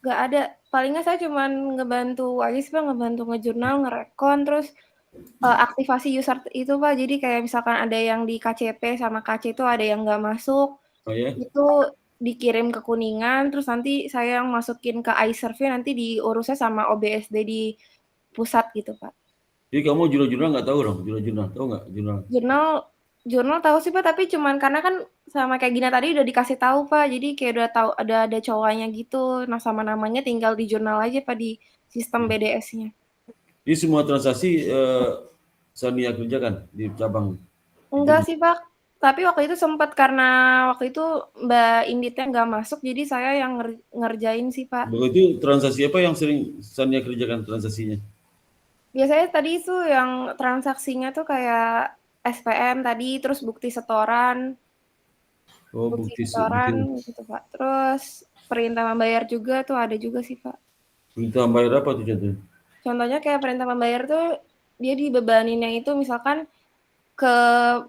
Nggak ada. Palingnya saya cuma ngebantu aja sih Pak, ngebantu ngejurnal, ngerekon, terus aktivasi user itu Pak. Jadi kayak misalkan ada yang di KCP sama KC itu ada yang nggak masuk, itu dikirim ke Kuningan, terus nanti saya yang masukin ke iSurvey, nanti diurusnya sama OBSD di pusat gitu Pak. Jadi kamu jurnal nggak tahu dong? Jurnal tahu nggak jurnal? Jurnal tahu sih Pak, tapi cuman karena kan sama kayak Gina tadi udah dikasih tahu Pak, jadi kayak udah tahu ada cowoknya gitu, nah sama namanya tinggal di jurnal aja Pak di sistem BDS-nya. Jadi semua transaksi Sania kerjakan di cabang? Enggak sih Pak, tapi waktu itu sempat karena waktu itu Mbak Inditnya nggak masuk, jadi saya yang ngerjain sih Pak. Begitu transaksi apa yang sering Sania kerjakan transaksinya? Biasanya tadi itu yang transaksinya tuh kayak SPM tadi, terus bukti setoran. Bukti setoran gitu Pak. Terus perintah membayar juga tuh ada juga sih Pak. Perintah membayar apa tuh contohnya? Contohnya kayak perintah membayar tuh dia dibebaninnya itu misalkan ke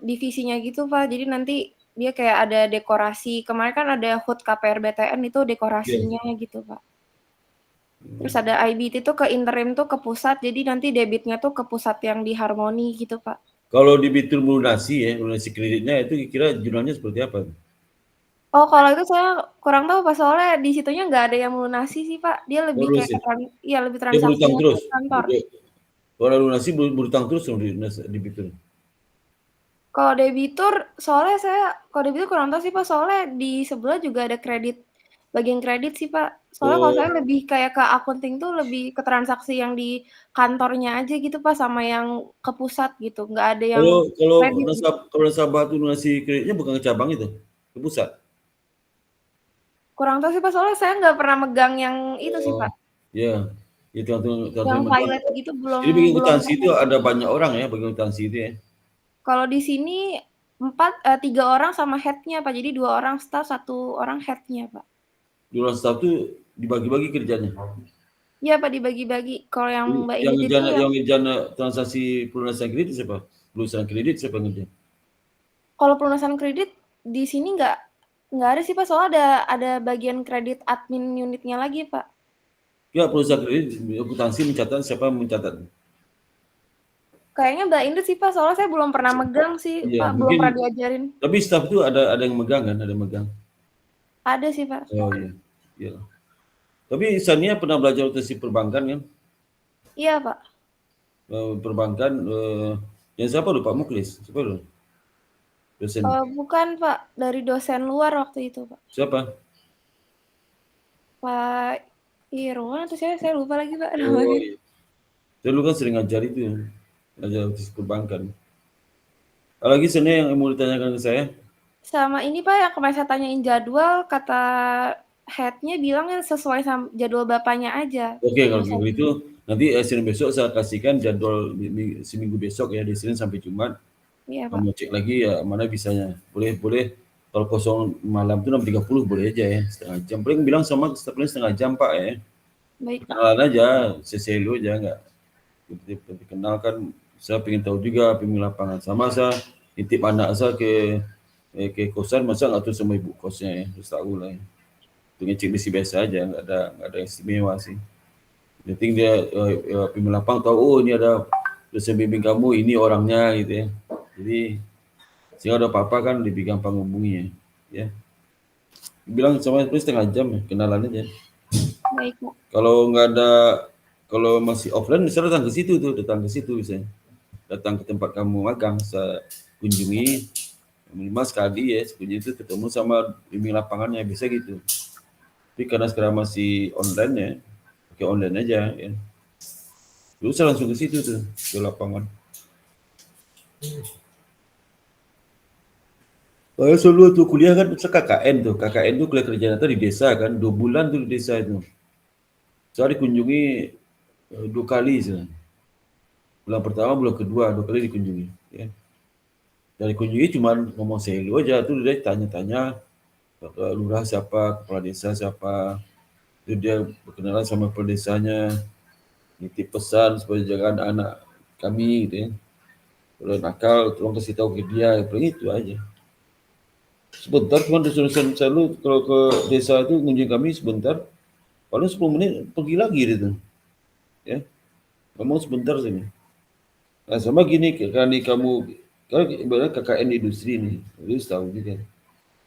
divisinya gitu Pak. Jadi nanti dia kayak ada dekorasi. Kemarin kan ada HUT KPR BTN itu dekorasinya gitu Pak. Terus ada IBT tuh ke interim tuh ke pusat. Jadi nanti debitnya tuh ke pusat yang di Harmoni gitu Pak. Kalau debitur melunasi kreditnya itu kira jurnalnya seperti apa? Oh, kalau itu saya kurang tahu Pak, soalnya di situnya nggak ada yang melunasi sih Pak. Dia lebih kayak lebih transaksi kantor. Kalau lunasi berutang terus debitur. Kalau debitur, kalau debitur kurang tahu sih Pak, soalnya di sebelah juga ada bagian kredit sih Pak. Soalnya kalau saya lebih kayak ke accounting tuh lebih ke transaksi yang di kantornya aja gitu Pak, sama yang ke pusat gitu. Nggak ada yang kalau nasabah tuh lunasi kreditnya bukan ke cabang itu, ke pusat. Kurang tahu sih Pak, soalnya saya nggak pernah megang yang itu sih Pak. Iya, itu yang pilot gitu belum. Jadi bagian akuntansi itu ada banyak orang ya, bagian akuntansi itu ya. Kalau di sini 3 orang sama head-nya Pak, jadi 2 orang staff, 1 orang head-nya Pak. 2 orang staff itu dibagi-bagi kerjanya? Iya Pak, dibagi-bagi. Kalau yang Mbak Indit itu yang ngerjain transaksi pelunasan kredit siapa? Pelunasan kredit siapa ngerjain? Kalau pelunasan kredit di sini nggak ada sih Pak, soalnya ada bagian kredit admin unitnya lagi Pak. Ya, pelunasan kredit akuntansi mencatat siapa mencatat? Kayaknya Mbak Indri sih Pak, soalnya saya belum pernah megang sih Iya, Pak, belum pernah mungkin. diajarin. Tapi staff itu ada yang megang kan, ada yang megang. Ada sih Pak. Oh iya, iya. Tapi Sania pernah belajar akuntansi perbankan kan? Iya Pak. Perbankan, yang siapa dulu Pak Muklis? Siapa dulu? Dosen. Bukan Pak, dari dosen luar waktu itu Pak. Siapa? Pak Irwan atau saya lupa lagi Pak Oh namanya. iya. Saya dulu kan sering ngajar itu, ngajar akuntansi perbankan. Lagi Sania yang mau ditanyakan ke saya? Sama ini Pak, yang kemarin saya tanyain jadwal, kata head-nya bilangnya sesuai sama jadwal Bapaknya aja. Oke, kalau begitu nanti Senin besok saya kasihkan jadwal seminggu besok ya, di Senin sampai Jumat. Iya Pak. Kamu cek lagi ya mana bisanya. Boleh kalau kosong malam itu 6.30 boleh aja ya, setengah jam. Paling bilang sama paling setengah jam Pak ya. Baik Pak. Kenalan aja, seselo aja enggak. Kenalkan, saya pengen tahu juga pengen lapangan. Sama saya titip anak saya ke kosan, masa nggak tahu sama ibu kosnya ya, terus tahu lah ya. Itu ngecek misi biasa aja, nggak ada yang istimewa sih. Yang penting dia pengen lapang tahu, oh ini ada dosen bimbing kamu, ini orangnya gitu ya. Jadi sehingga ada apa-apa kan lebih gampang ngomongnya ya. Bilang sama setengah jam ya, kenalan aja. Baik Pak. Kalau nggak ada, kalau masih offline bisa datang ke situ misalnya. Datang ke tempat kamu magang, saya kunjungi minimal sekali ya, sekunjungi itu ketemu sama bimbing lapangannya, bisa gitu. Tapi karena sekarang masih online ya, pakai online aja ya. Dulu saya langsung ke situ tuh, ke lapangan. Selalu tuh kuliah kan KKN tuh kuliah kerja nyata di desa kan, 2 bulan tuh di desa itu. Saya dikunjungi 2 kali sih. Bulan pertama, bulan kedua, 2 kali dikunjungi. Ya. Dari kunjungi cuma ngomong selo aja, tuh dia tanya-tanya lurah siapa, kepala desa siapa, itu dia berkenalan sama kepala desanya, nitip pesan supaya jaga anak kami gitu ya. Kalau nakal, tolong kasih tahu ke dia, paling itu aja. Sebentar, cuma dosen selalu kalau ke desa itu ngunjung kami sebentar, paling 10 menit pergi lagi gitu. Ya, ngomong sebentar sini. Nah, sama gini, karena kamu, kalau ibaratnya KKN industri nih, lu tahu juga.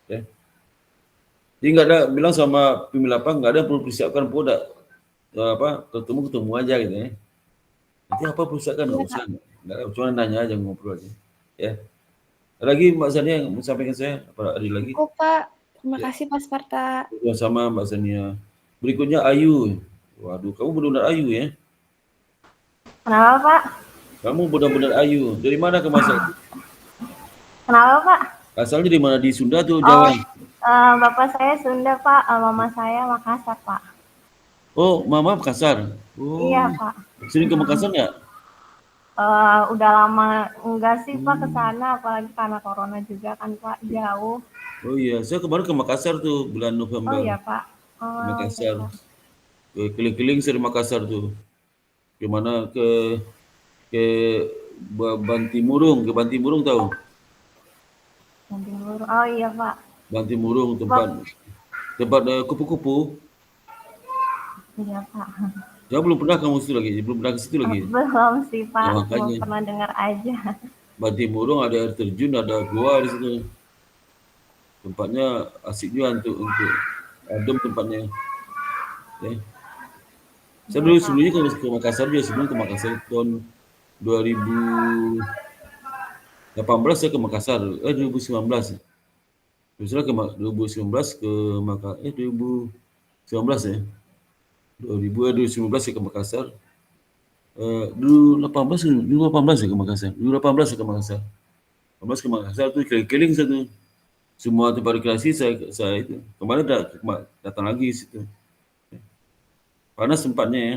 Ya. Jadi nggak ada, bilang sama pemimpin lapang, nggak ada yang perlu persiapkan, perlu ketemu aja gitu ya. Nanti apa persiapkan, nggak usah. Nggak, cuma nanya aja, ngobrol aja. Ya. Lagi Mbak Zania yang mau sampaikan saya, apa ada lagi? Cukup Pak, terima kasih Pak Sparta. Sama Mbak Zania. Berikutnya Ayu. Waduh, kamu benar-benar Ayu ya? Kenapa Pak? Kamu benar-benar Ayu. Dari mana kamu asal? Kenapa Pak? Asalnya dari mana? Di Sunda atau Jawa? Bapak saya Sunda Pak, mama saya Makassar Pak. Oh, Mama Makassar. Oh, Iya Pak. sering ke Makassar nggak? Udah lama enggak sih Pak ke sana, apalagi karena corona juga kan Pak, jauh. Oh iya, saya kemarin ke Makassar tuh bulan November. Oh iya Pak. Makassar. Keliling-keliling sering Makassar tuh. Gimana ke Bantimurung, ke Bantimurung tahu? Bantimurung. Oh iya Pak. Bantimurung tempat kupu-kupu. Iya Pak. Ya belum pernah kamu situ lagi, belum pernah ke situ lagi. Belum sih Pak, Ya, makanya. belum pernah dengar aja. Bantimurung ada air terjun, ada gua di situ. Tempatnya asik juga untuk adem tempatnya. Ya. Saya dulu sebelumnya ke Makassar juga, sebelum ke Makassar tahun 2018 saya ke Makassar, 2019. Misalnya ke 2019 ke Makassar, 2019 ya. 2019 saya ke Makassar. 2018 saya ke Makassar. 2018 saya ke Makassar. 2018 ke Makassar tuh keliling-keliling satu. Semua tempat rekreasi saya itu. Kemarin datang lagi situ. Panas tempatnya ya.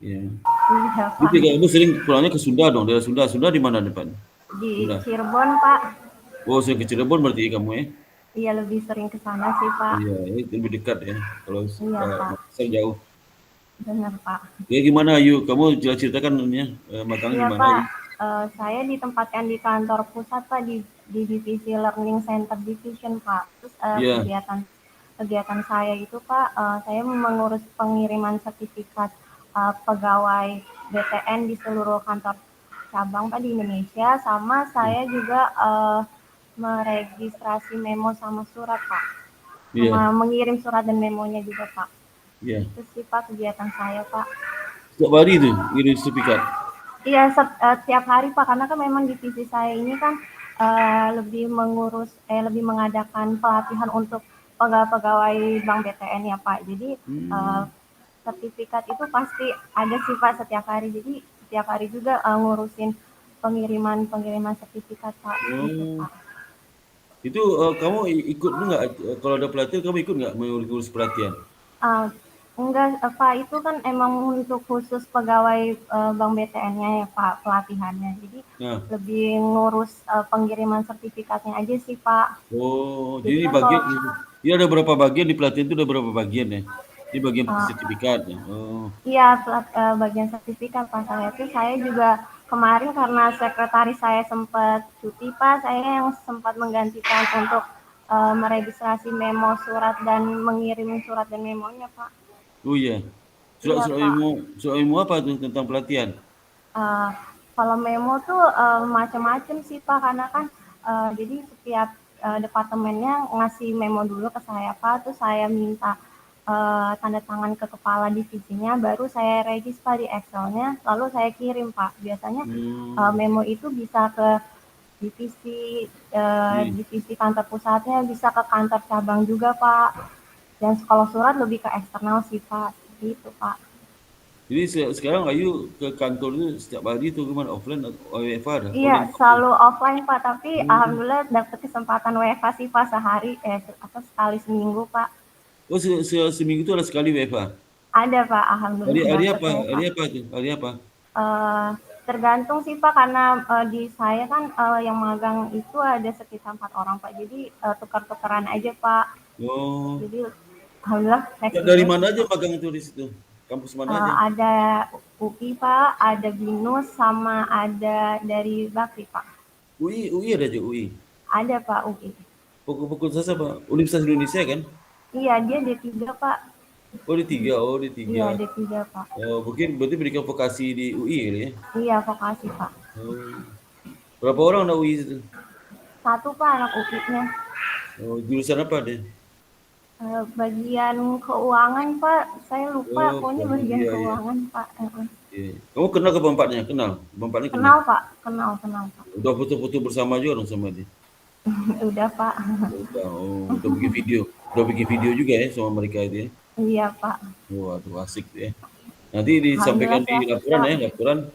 Ya. Iya Pak. Jadi kamu sering pulangnya ke Sunda dong, daerah Sunda. Sunda di mana depan? Di Sunda. Cirebon Pak. Oh, saya ke Cirebon berarti kamu ya? Iya, lebih sering ke sana sih Pak. Iya, itu lebih dekat ya. Kalau Iya Pak. Makassar jauh. Benar Pak. Ya gimana Ayu? Kamu ceritakan magang Iya gimana? Pak. Saya ditempatkan di kantor pusat Pak, di divisi Learning Center Division Pak. Terus kegiatan saya itu Pak, saya mengurus pengiriman sertifikat pegawai BTN di seluruh kantor cabang Pak di Indonesia, sama saya juga meregistrasi memo sama surat Pak. Sama mengirim surat dan memonya juga Pak. Itu sih Pak kegiatan saya Pak. Setiap hari itu ngirim sertifikat? Iya, setiap hari Pak, karena kan memang divisi saya ini kan lebih mengadakan pelatihan untuk pegawai-pegawai Bank BTN ya Pak. Jadi sertifikat itu pasti ada sih Pak setiap hari. Jadi setiap hari juga ngurusin pengiriman sertifikat Pak. Gitu, Pak. Itu kamu ikut nggak kalau ada pelatihan, kamu ikut nggak mengurus pelatihan? Enggak Pak, itu kan emang untuk khusus pegawai Bank BTN-nya ya Pak pelatihannya. Jadi lebih ngurus pengiriman sertifikatnya aja sih Pak. Oh, jadi bagian ini ada berapa bagian di pelatihan itu, ada berapa bagian ya? Ini bagian sertifikat ya. Oh. Iya, bagian sertifikat Pak. Saya juga kemarin karena sekretaris saya sempat cuti Pak, saya yang sempat menggantikan untuk meregistrasi memo surat dan mengirim surat dan memonya Pak. Oh iya. Surat memo apa tuh tentang pelatihan? Kalau memo tuh macam-macam sih Pak, karena kan jadi setiap departemennya ngasih memo dulu ke saya Pak, terus saya minta tanda tangan ke kepala divisinya, baru saya regis Pak di Excel-nya, lalu saya kirim Pak. Biasanya memo itu bisa ke divisi kantor pusatnya, bisa ke kantor cabang juga Pak. Dan kalau surat lebih ke eksternal sih Pak, gitu Pak. Jadi sekarang Ayu ke kantor itu setiap hari itu kemana, offline atau WFH ada? Iya, selalu offline Pak, tapi alhamdulillah dapat kesempatan WFH sih Pak sekali seminggu Pak. Oh, seminggu itu ada sekali WFH? Ada Pak, alhamdulillah. Hari apa? Hari apa? Tergantung sih Pak, karena di saya kan yang magang itu ada sekitar 4 orang Pak, jadi tukar-tukaran aja Pak. Oh. Jadi alhamdulillah. Dari mana aja magang itu di situ? Kampus mana aja? Ada UI Pak, ada BINUS, sama ada dari Bakri Pak. UI ada aja UI? Ada Pak UI. Pokok sasa Pak? Universitas Indonesia kan? Iya, dia D3 Pak. Oh D3, Iya D3 Pak. Oh berarti berikan vokasi di UI kali ya? Iya, vokasi Pak. Oh. Berapa orang anak UI itu? 1 Pak anak UI-nya. Oh, jurusan apa deh? Bagian keuangan Pak, saya lupa, pokoknya bagian keuangan Pak. Kamu kenal ke bapaknya? Bapaknya kenal Pak, kenal Pak. Udah foto-foto bersama juga dong sama dia? Udah Pak. Udah bikin video juga ya sama mereka itu ya? Iya Pak. Waduh asik ya. Nanti disampaikan di laporan.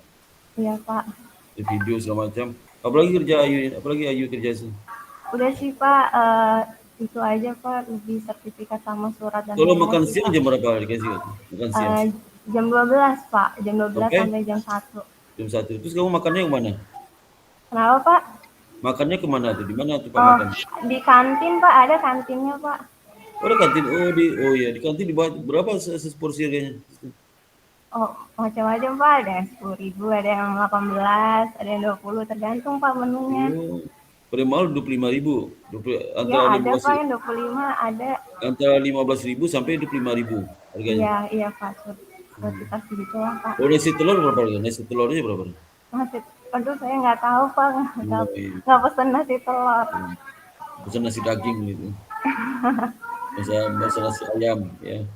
Iya Pak. Di video segala macam. Apalagi Ayu kerja sih? Udah sih Pak, itu aja Pak, lebih sertifikat sama surat dan kalau makan siang jam berapa dikasih? Makan siang? Jam 12 Pak, jam 12 sampai jam 1. Jam 1. Terus kamu makannya yang mana? Kenapa Pak? Makannya kemana tuh? Di mana tuh Pak makan? Di kantin Pak, ada kantinnya Pak. Oh ada kantin, di kantin dibuat berapa seporsi harganya? Oh macam-macam Pak, ada yang 10.000, ada yang 18, ada yang 20, tergantung Pak menunya. Paling mahal 25.000. Iya ada Pak yang 25, ada. Antara 15.000 sampai 25.000 harganya. Iya Pak, sekitar segitu lah Pak. Oh nasi telur berapa harga? Nasi telurnya berapa? Aduh saya nggak tahu Pak, nggak pesen nasi telur. Pesan nasi daging gitu. Masa nasi ayam ya.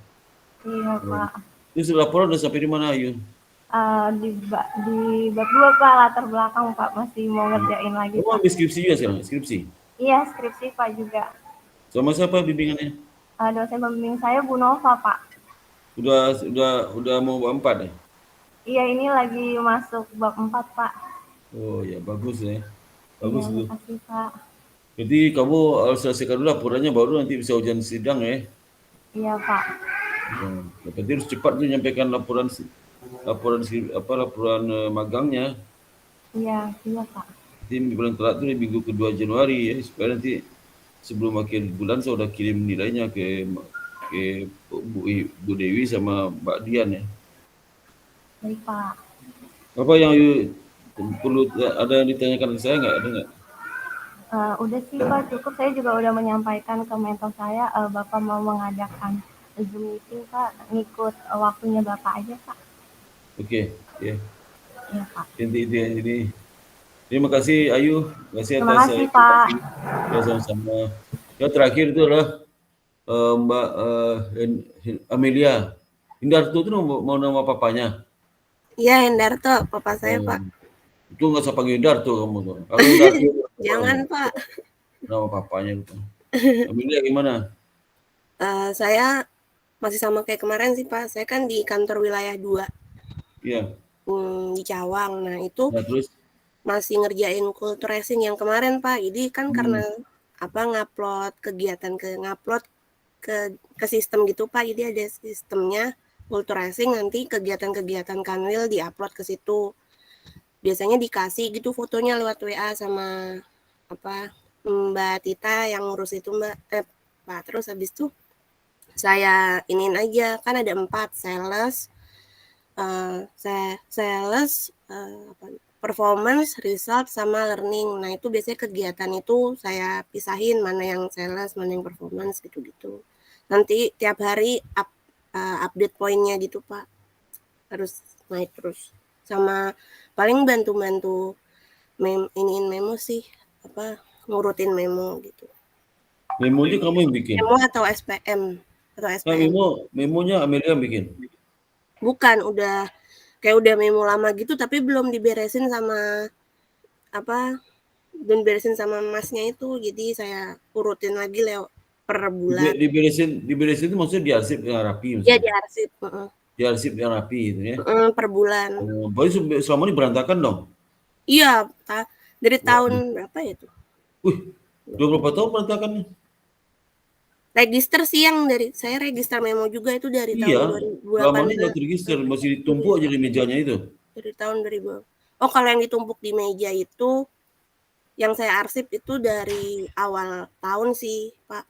Iya Pak. Terus laporan udah sampai di mana Ayu? Di bab 2 Pak, latar belakang Pak, masih mau ngerjain lagi. Kamu ambil skripsi juga sekarang? Skripsi? Iya, skripsi Pak juga. Sama siapa bimbingannya? Dosen pembimbing saya Bu Nova Pak. Udah mau bab 4 ya? Iya, ini lagi masuk bab 4 Pak. Oh ya bagus ya. Bagus ya, tuh. Terima kasih Pak. Jadi kamu harus selesaikan dulu laporannya, baru nanti bisa ujian sidang ya? Iya Pak. Berarti harus cepat tuh nyampaikan laporan magangnya. Iya Pak. Nanti paling telat tuh di minggu kedua Januari ya, supaya nanti sebelum akhir bulan saya udah kirim nilainya ke Bu Dewi sama Mbak Dian ya. Baik Pak. Apa yang perlu ada yang ditanyakan ke saya nggak? Ada nggak? Udah sih Pak, cukup. Saya juga udah menyampaikan ke mentor saya, Bapak mau mengadakan Zoom meeting Pak, ngikut waktunya Bapak aja Pak. Oke, ya. Iya, Pak. Inti ya. Jadi terima kasih Ayu, terima kasih Terima atas kasih, Pak. ya sama-sama. Ya terakhir itu adalah Mbak Amelia. Hendarto itu mau nama papanya? Iya, Hendarto, papa saya, Pak. Itu nggak usah panggil Hendarto kamu tuh. Kalau Hendarto Jangan, Pak. Nama papanya itu. Amelia gimana? Saya masih sama kayak kemarin sih, Pak. Saya kan di kantor wilayah 2. Iya. Di Cawang. Nah, itu Nah, terus? masih ngerjain culture racing yang kemarin, Pak. Jadi kan karena ngupload kegiatan ngupload ke sistem gitu, Pak. Jadi ada sistemnya culture racing, nanti kegiatan-kegiatan Kanwil diupload ke situ. Biasanya dikasih gitu fotonya lewat WA sama Mbak Tita yang ngurus itu, Pak. Terus habis itu saya iniin aja, kan ada 4 sales, performance, result, sama learning. Nah, itu biasanya kegiatan itu saya pisahin mana yang sales, mana yang performance gitu-gitu. Nanti tiap hari update poinnya gitu, Pak. Harus naik terus. Sama paling bantu-bantu iniin memo sih, ngurutin memo gitu. Memonya kamu yang bikin? Memo atau SPM. Nah, memonya Amelia yang bikin? Bukan, udah memo lama gitu, tapi belum diberesin sama belum diberesin sama masnya itu, jadi saya urutin lagi per bulan. Diberesin itu maksudnya diarsip yang rapi? Iya, diarsip. Diarsip yang rapi gitu ya? Per bulan. Berarti selama ini berantakan dong? Iya, dari tahun berapa ya itu? 20 tahun berantakannya? Register sih yang dari saya register memo juga itu dari tahun 2018. Selama ini nggak terregister, masih ditumpuk aja di mejanya itu. Dari tahun 2000. Oh, kalau yang ditumpuk di meja itu, yang saya arsip itu dari awal tahun sih, Pak.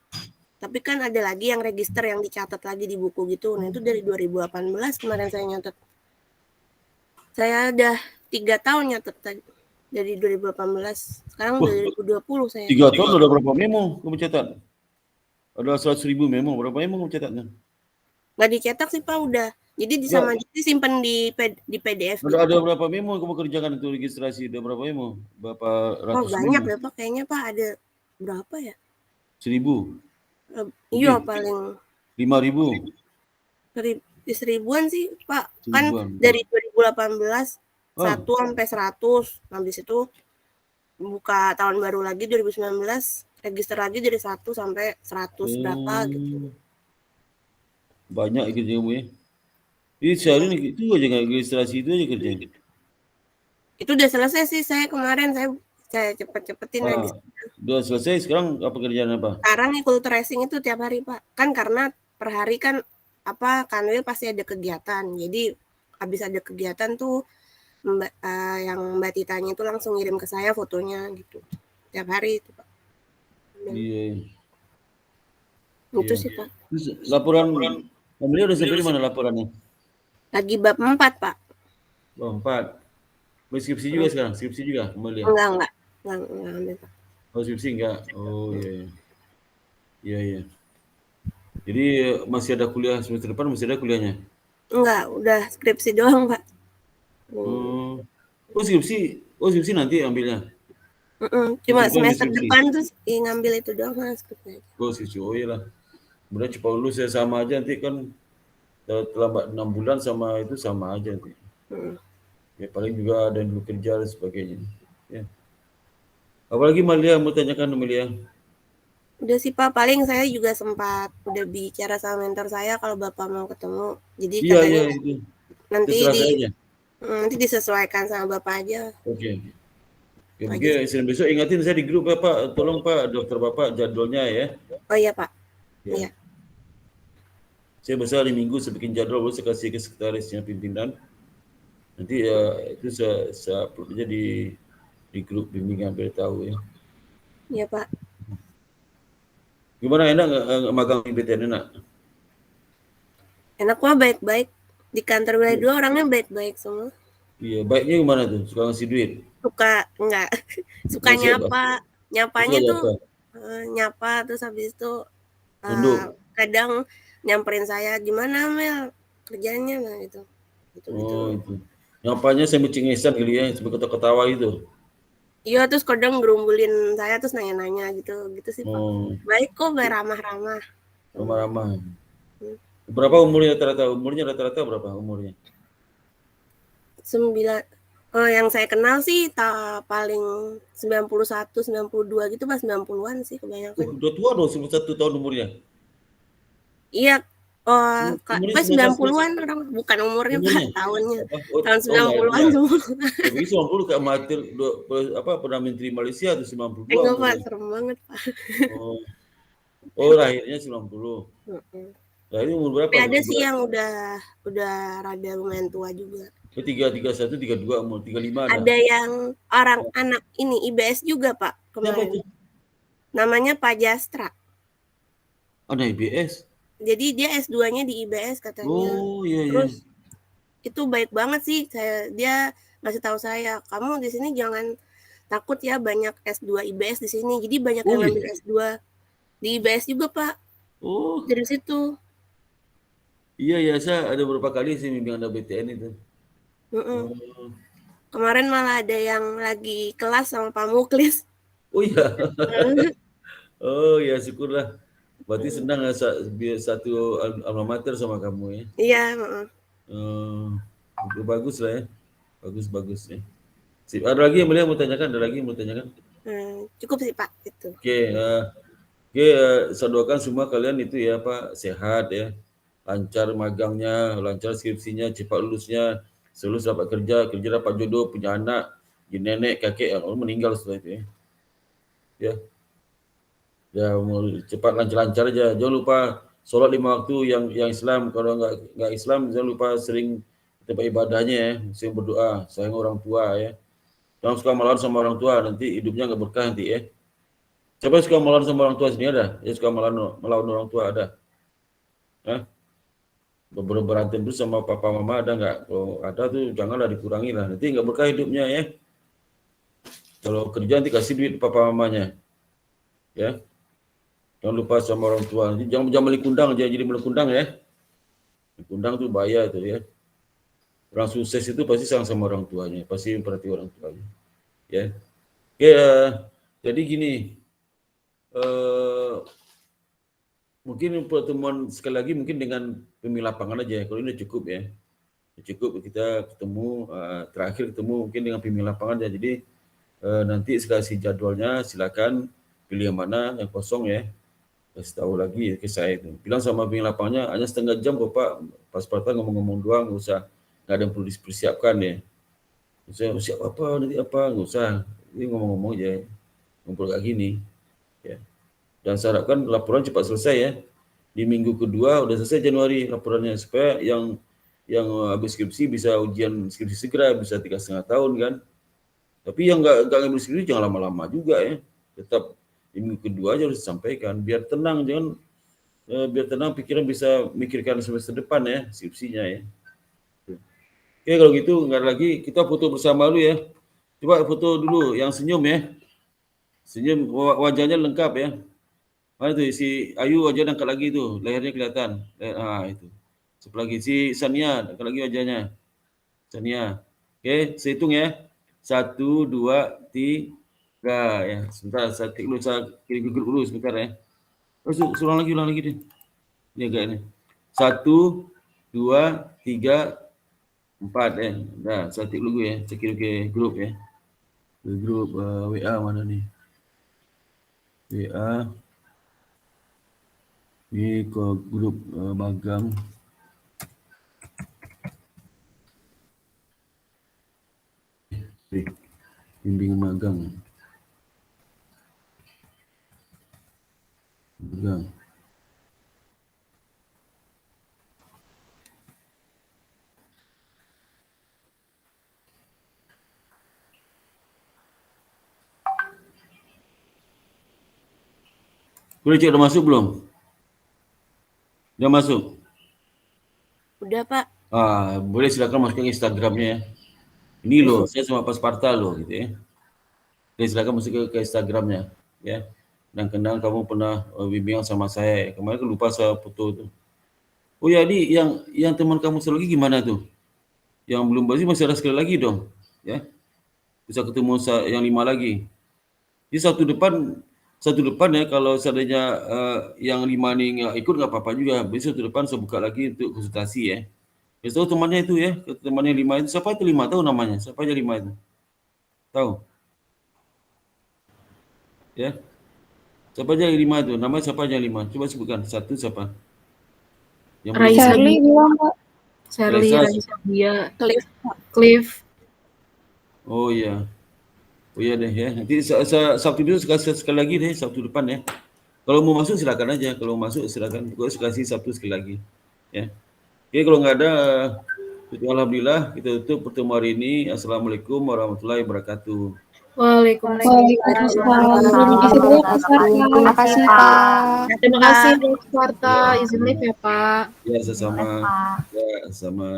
Tapi kan ada lagi yang register yang dicatat lagi di buku gitu. Nah, itu dari 2018 kemarin saya nyatet. Saya udah 3 tahun nyatet tadi. Dari 2018. Sekarang udah 2020 saya. 3 tahun udah berapa memo kamu cetak? Ada 100.000 memo, berapa memo kamu cetaknya? Nggak dicetak sih, Pak, udah. Jadi disimpan di PDF. Ada berapa memo yang kamu kerjakan itu registrasi? Ada berapa memo? Berapa ratus memo? Banyak ya, Pak. Kayaknya, Pak, ada berapa ya? 1.000? Iya, paling 5.000? 1.000-an sih, Pak. Kan dari 2018 1 sampai 100. Habis itu buka tahun baru lagi 2019, register lagi dari 1 sampai 100 berapa gitu. Banyak ikut kamu ya. Ini sehari itu aja nggak registrasi itu aja kerjanya. Itu udah selesai sih saya kemarin, saya cepet-cepetin lagi. Udah selesai, sekarang apa kerjaan apa? Sekarang nih culture racing itu tiap hari, Pak. Kan karena per hari kan Kanwil pasti ada kegiatan. Jadi habis ada kegiatan tuh yang Mbak Titanya itu langsung ngirim ke saya fotonya gitu. Tiap hari itu, Pak. Iya. Itu sih, Pak. Terus laporan Amelia udah sampai di mana laporannya? Lagi bab 4, Pak. Bab 4. Skripsi juga sekarang? Skripsi juga Amelia? Enggak ambil, Pak. Oh, skripsi enggak? Oh, iya. Iya. Jadi masih ada kuliah semester depan, masih ada kuliahnya? Enggak, udah skripsi doang, Pak. Oh, skripsi nanti ambilnya? Cuma semester depan tuh ngambil itu doang, skripsi. Oh, skripsi, oh iyalah. Kemudian cepat lulus ya sama aja nanti kan terlambat 6 bulan sama itu sama aja nanti. Ya paling juga ada yang dulu kerja dan sebagainya. Ya. Apalagi Malia mau tanyakan Malia? Udah sih, Pak, paling saya juga sempat udah bicara sama mentor saya kalau Bapak mau ketemu. Jadi katanya itu. nanti disesuaikan sama Bapak aja. Oke. Mungkin besok ingatin saya di grup Bapak, tolong Pak dokter Bapak jadwalnya ya. Oh iya, Pak. Iya. Saya besar hari Minggu saya bikin jadwal, saya kasih ke sekretarisnya pimpinan. Nanti itu saya upload aja di grup bimbingan biar tahu ya. Iya, Pak. Gimana, enak magang di PTN, enak? Enak, Pak, baik-baik. Di kantor wilayah 2 orangnya baik-baik semua. Iya, baiknya gimana tuh? Suka ngasih duit? Suka nyapa. Nyapanya tuh nyapa, terus habis itu kadang nyamperin saya, gimana Mel kerjanya, nah gitu. Oh, itu. Nyapanya sambil cengisan kali ya, sambil ketawa itu. Iya, terus kadang gerumbulin saya terus nanya-nanya gitu sih Pak. Baik kok, ramah-ramah. Ramah-ramah. Berapa umurnya rata-rata? Umurnya rata-rata berapa umurnya? 9, yang saya kenal sih paling 91, 92 gitu Pak, 90-an sih kebanyakan. Udah tua dong, 91 tahun umurnya. Iya, Pak 90-an orang, bukan umurnya Pak, tahunnya. Tahun 90-an semua. Tapi 90 kayak amatir Perdana Menteri Malaysia tuh 92. Enggak Pak, serem banget Pak. Oh, lahirnya 90. Nah, ini umur berapa? Tapi ada sih yang udah rada lumayan tua juga. 31, 32, umur 35 ada yang orang anak ini IBS juga Pak kemarin. Namanya Pak Jastra. Ada IBS? Jadi dia S2-nya di IBS katanya. Oh iya. Terus itu baik banget sih. Dia ngasih tahu saya, kamu di sini jangan takut ya, banyak S2 IBS di sini. Jadi banyak yang ambil S2 di IBS juga Pak. Oh. Dari situ. Iya, saya ada beberapa kali sih bimbingan BTN itu. Kemarin malah ada yang lagi kelas sama Pak Muklis. Oh iya. Oh ya, syukurlah. Berarti senang satu alma mater sama kamu ya. Iya. Bagus lah ya. Bagus ya. Sip. Ada lagi yang mau tanyakan? Cukup sih Pak itu. Oke, saya doakan semua kalian itu ya Pak sehat ya. Lancar magangnya, lancar skripsinya, cepat lulusnya, lulus dapat kerja dapat jodoh, punya anak, jadi nenek, kakek, meninggal setelah itu ya. Ya, cepat lancar-lancar aja. Jangan lupa sholat 5 waktu yang Islam. Kalau nggak Islam, jangan lupa sering tempat ibadahnya ya, sering berdoa, sayang orang tua ya. Jangan suka melawan sama orang tua, nanti hidupnya nggak berkah nanti ya. Siapa yang suka melawan sama orang tua sini ada? Ya suka melawan orang tua ada? Hah? Berantem terus sama papa mama ada nggak? Kalau ada tuh janganlah dikurangi lah, nanti nggak berkah hidupnya ya. Kalau kerja nanti kasih duit papa mamanya, ya. Jangan lupa sama orang tua. Nanti jangan melikundang, jangan jadi melikundang ya. Melikundang tuh bahaya tuh ya. Orang sukses itu pasti sayang sama orang tuanya, pasti memperhati orang tuanya, ya. Jadi gini. Mungkin pertemuan sekali lagi mungkin dengan pemilik lapangan aja. Kalau ini cukup ya. Cukup kita ketemu, terakhir ketemu mungkin dengan pemilik lapangan aja. Jadi nanti kasih jadwalnya, silakan pilih yang mana yang kosong ya. Kasih tahu lagi ke saya itu. Bilang sama pemilik lapangannya hanya setengah jam kok Pak. Pas-pasan ngomong-ngomong doang, nggak usah, nggak ada yang perlu dipersiapkan ya. Saya siap apa nanti apa, nggak usah. Ini ngomong-ngomong aja, ngumpul kayak gini. Ya. Dan saya harapkan laporan cepat selesai ya. Di minggu kedua udah selesai Januari laporannya, supaya yang habis skripsi bisa ujian skripsi segera, bisa 3,5 tahun kan. Tapi yang nggak ngambil skripsi jangan lama-lama juga ya. Tetap di minggu kedua aja harus disampaikan, biar tenang, biar tenang pikiran, bisa mikirkan semester depan ya skripsinya ya. Oke, kalau gitu nggak lagi, kita foto bersama dulu ya. Coba foto dulu yang senyum ya. Senyum, wajahnya lengkap ya. Mana tuh si Ayu wajah angkat lagi tuh, lehernya kelihatan. Itu. Sebelah lagi si Sania, angkat lagi wajahnya. Sania. Oke, saya hitung ya. 1, 2, 3 ya. Sebentar, saya tik dulu, saya kirim dulu sebentar ya. Ulang lagi deh. Ini agak ini. 1, 2, 3, 4 ya. Nah, saya tik dulu ya. Saya kirim ke grup ya. Ke grup WA mana nih? WA. Ini ke grup magang. Bimbingan magang. Boleh cek udah masuk belum? Udah masuk? Udah Pak. Boleh silakan masuk ke Instagramnya. Ini loh, saya sama Pak Sparta loh gitu ya. Oke, silakan masuk ke Instagramnya ya. Dan kenal kamu pernah bimbingan sama saya. Kemarin lupa saya foto tuh. Oh ya, yang teman kamu lagi gimana tuh? Yang belum berarti masih ada sekali lagi dong. Ya. Bisa ketemu yang 5 lagi. Jadi satu depan ya, kalau seandainya yang 5 ni nggak ikut nggak apa-apa juga. Besok satu depan saya buka lagi untuk konsultasi ya. Besok temannya itu ya, temannya 5 itu. Siapa itu 5? Tahu namanya? Siapa aja 5 itu? Tahu? Ya. Siapa aja yang 5 itu? Namanya siapa aja yang 5? Coba sebutkan. Satu siapa? Raisa Shirley bilang, Pak. Shirley, Raisa, dia, Cliff. Oh iya. Oh iya deh ya. Nanti Sabtu dulu sekali lagi deh, Sabtu depan ya. Kalau mau masuk silakan aja. Kalau masuk silakan. Gue kasih Sabtu sekali lagi. Ya. Oke, kalau nggak ada, alhamdulillah kita tutup pertemuan hari ini. Assalamualaikum warahmatullahi wabarakatuh. Waalaikumsalam. Terima kasih, Pak. Terima kasih, Dr. Sparta. Izin live ya, Pak. Ya, sama-sama. Ya, sama.